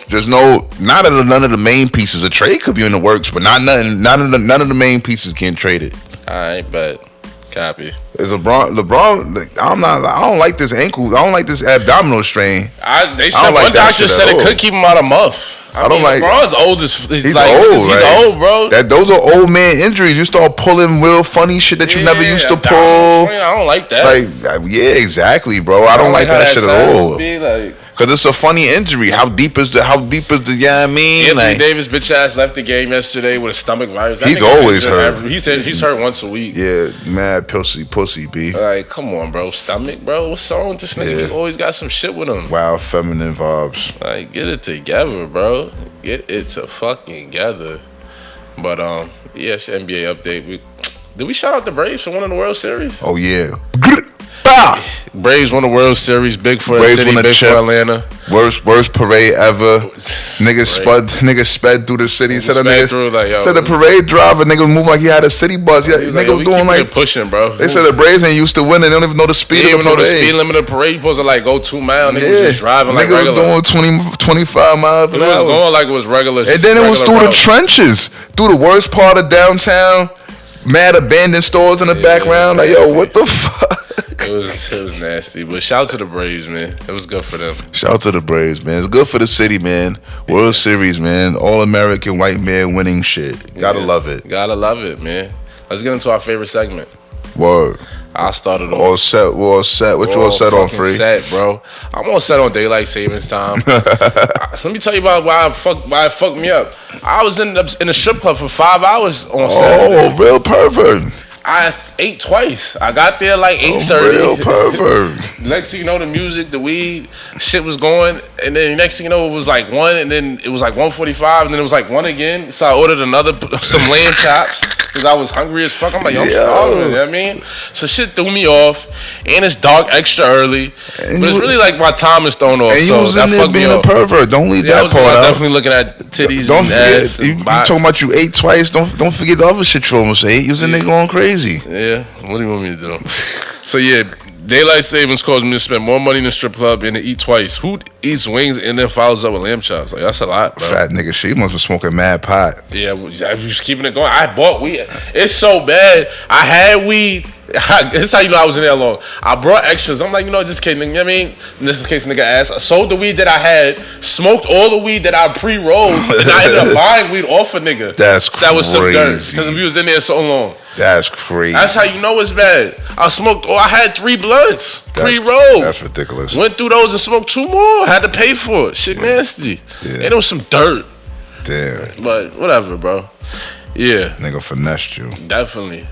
None of the main pieces. A trade could be in the works, but none of the main pieces getting traded. All right, but. Copy. Is LeBron? I don't like this ankle. I don't like this abdominal strain. They said one doctor said it could keep him out a month. I don't like. LeBron's old as he's old. He's old, bro. Those are old man injuries. You start pulling real funny shit that you never used to pull. I don't like that. Yeah, exactly, bro. I don't like that shit at all. Cause it's a funny injury. How deep is the? You know what I mean? Anthony Davis bitch ass left the game yesterday with a stomach virus. He's always hurt. He said he's hurt once a week. Yeah, mad pussy, B. Like, come on, bro. Stomach, bro. What's wrong with this nigga? He always got some shit with him. Wild feminine vibes. Like, get it together, bro. Get it to fucking together. But yeah, it's your NBA update. Did we shout out the Braves for winning the World Series? Oh yeah. Braves won the World Series, big for the city, big for Atlanta. Worst parade ever. Niggas sped through the city. Said the parade driver nigga was moving like he had a city bus. Nigga was doing like pushing, bro. They said the Braves ain't used to winning. They don't even know the speed of the parade. They don't even know the speed limit of the parade. You supposed to like go 2 miles. Niggas was just driving like regular. Nigga was doing 25 miles an hour. It was going like it was regular. And then it was through the trenches, through the worst part of downtown. Mad abandoned stores in the background. Like, yo, what the fuck? It was nasty, but shout out to the Braves, man. It was good for them. Shout out to the Braves, man. It's good for the city, man. World Series, man. All-American white man winning shit. Gotta love it. Gotta love it, man. Let's get into our favorite segment. Word. I'll start it off. All set. What you all set on, Free? Set, bro. I'm all set on daylight savings time. Let me tell you about why it fucked me up. I was in a strip club for 5 hours on Saturday. Oh, real pervert. I ate twice. I got there like 8:30. Real pervert. Next thing you know, the music, the weed, shit was going, and then next thing you know, it was like 1, and then it was like 1:45, and then it was like 1 again. So I ordered some lamb chops because I was hungry as fuck. I'm like, yo, I'm starving. You know what I mean? So shit threw me off, and it's dark extra early. But it's really like my time is thrown off. And you was in there being a pervert. Don't leave that part out. Definitely looking at titties. Don't and forget, ass you talking about you ate twice. Don't forget the other shit you almost ate. You was in there going crazy. Yeah, what do you want me to do? So yeah, daylight savings caused me to spend more money in the strip club and to eat twice. Who eats wings and then follows up with lamb chops? Like, that's a lot, bro. Fat nigga, she must be smoking mad pot. Yeah, I was keeping it going. I bought weed. It's so bad. I had weed. This is how you know I was in there long. I brought extras. I'm like, just kidding. You know what I mean? In this case, nigga ass. I sold the weed that I had, smoked all the weed that I pre-rolled, and I ended up buying weed off a nigga. That was some dirt. Because if you was in there so long. That's crazy. That's how you know it's bad. I had 3 blunts pre-rolled. That's ridiculous. Went through those and smoked 2 more. Had to pay for it. Shit nasty. Yeah. And it was some dirt. Damn. But whatever, bro. Yeah. Nigga finessed you. Definitely.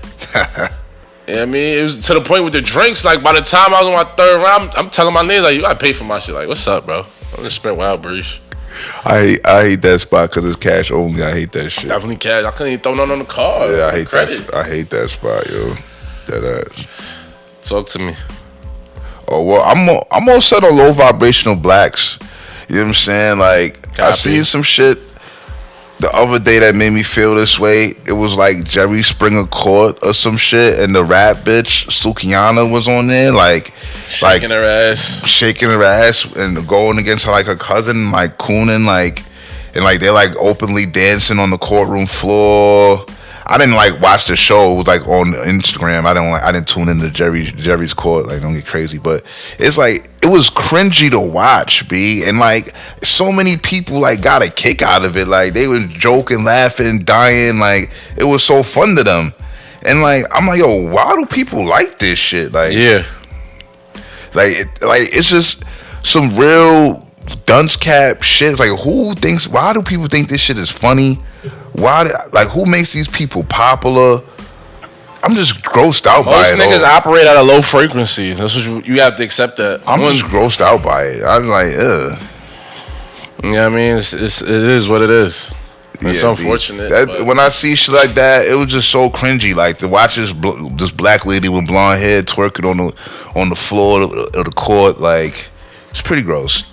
Yeah, I mean, it was to the point with the drinks. Like, by the time I was on my 3rd round, I'm telling my niggas, like, you gotta pay for my shit. Like, what's up, bro? I'm just spent Wild Breeze. I hate that spot because it's cash only. I hate that shit. Definitely cash. I couldn't even throw nothing on the card. Yeah, I hate credit. that. I hate that spot, yo. That ass. Talk to me. Oh well, I'm more set on low vibrational blacks. You know what I'm saying? Like, I seen some shit the other day that made me feel this way. It was like Jerry Springer Court or some shit, and the rap bitch Sukiana was on there, shaking her ass, and going against her like her cousin, like cooning, and they're like openly dancing on the courtroom floor. I didn't watch the show. It was like on Instagram. I didn't tune into Jerry's Court. Like, don't get crazy, but it's like it was cringy to watch, B. And so many people got a kick out of it. Like, they were joking, laughing, dying. Like, it was so fun to them. And I'm like, yo, why do people like this shit? Like, yeah, it's just some real dunce cap shit. It's like, why do people think this shit is funny? Who makes these people popular? I'm just grossed out by it. Most niggas operate at a low frequency. That's what you have to accept that. I'm just grossed out by it. I was like, ugh. You know what I mean? It is what it is. It's unfortunate. When I see shit like that, it was just so cringy. Like, to watch this black lady with blonde hair twerking on the floor of the court, like, it's pretty gross.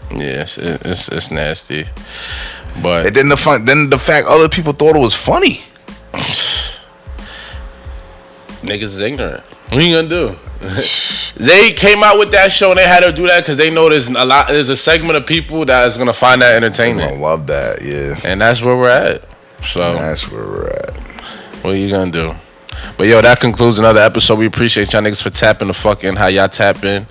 Yeah, it's nasty. But and then the fact other people thought it was funny. Niggas is ignorant. What you gonna do? They came out with that show and they had to do that because they know there's a segment of people that is gonna find that entertaining. I love that, yeah. And that's where we're at. So that's where we're at. What are you gonna do? But yo, that concludes another episode. We appreciate y'all niggas for tapping the fuck in how y'all tap in.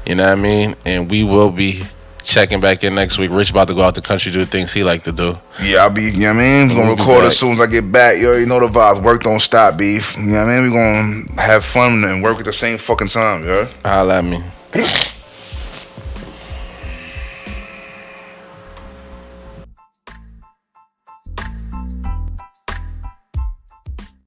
You know what I mean? And we will be checking back in next week. Rich about to go out the country, do the things he like to do. Yeah, I'll be, you know what I mean? We're going to record as soon as I get back. You already know the vibes. Work don't stop, beef. You know what I mean? We're going to have fun and work at the same fucking time, yo. Holla at me.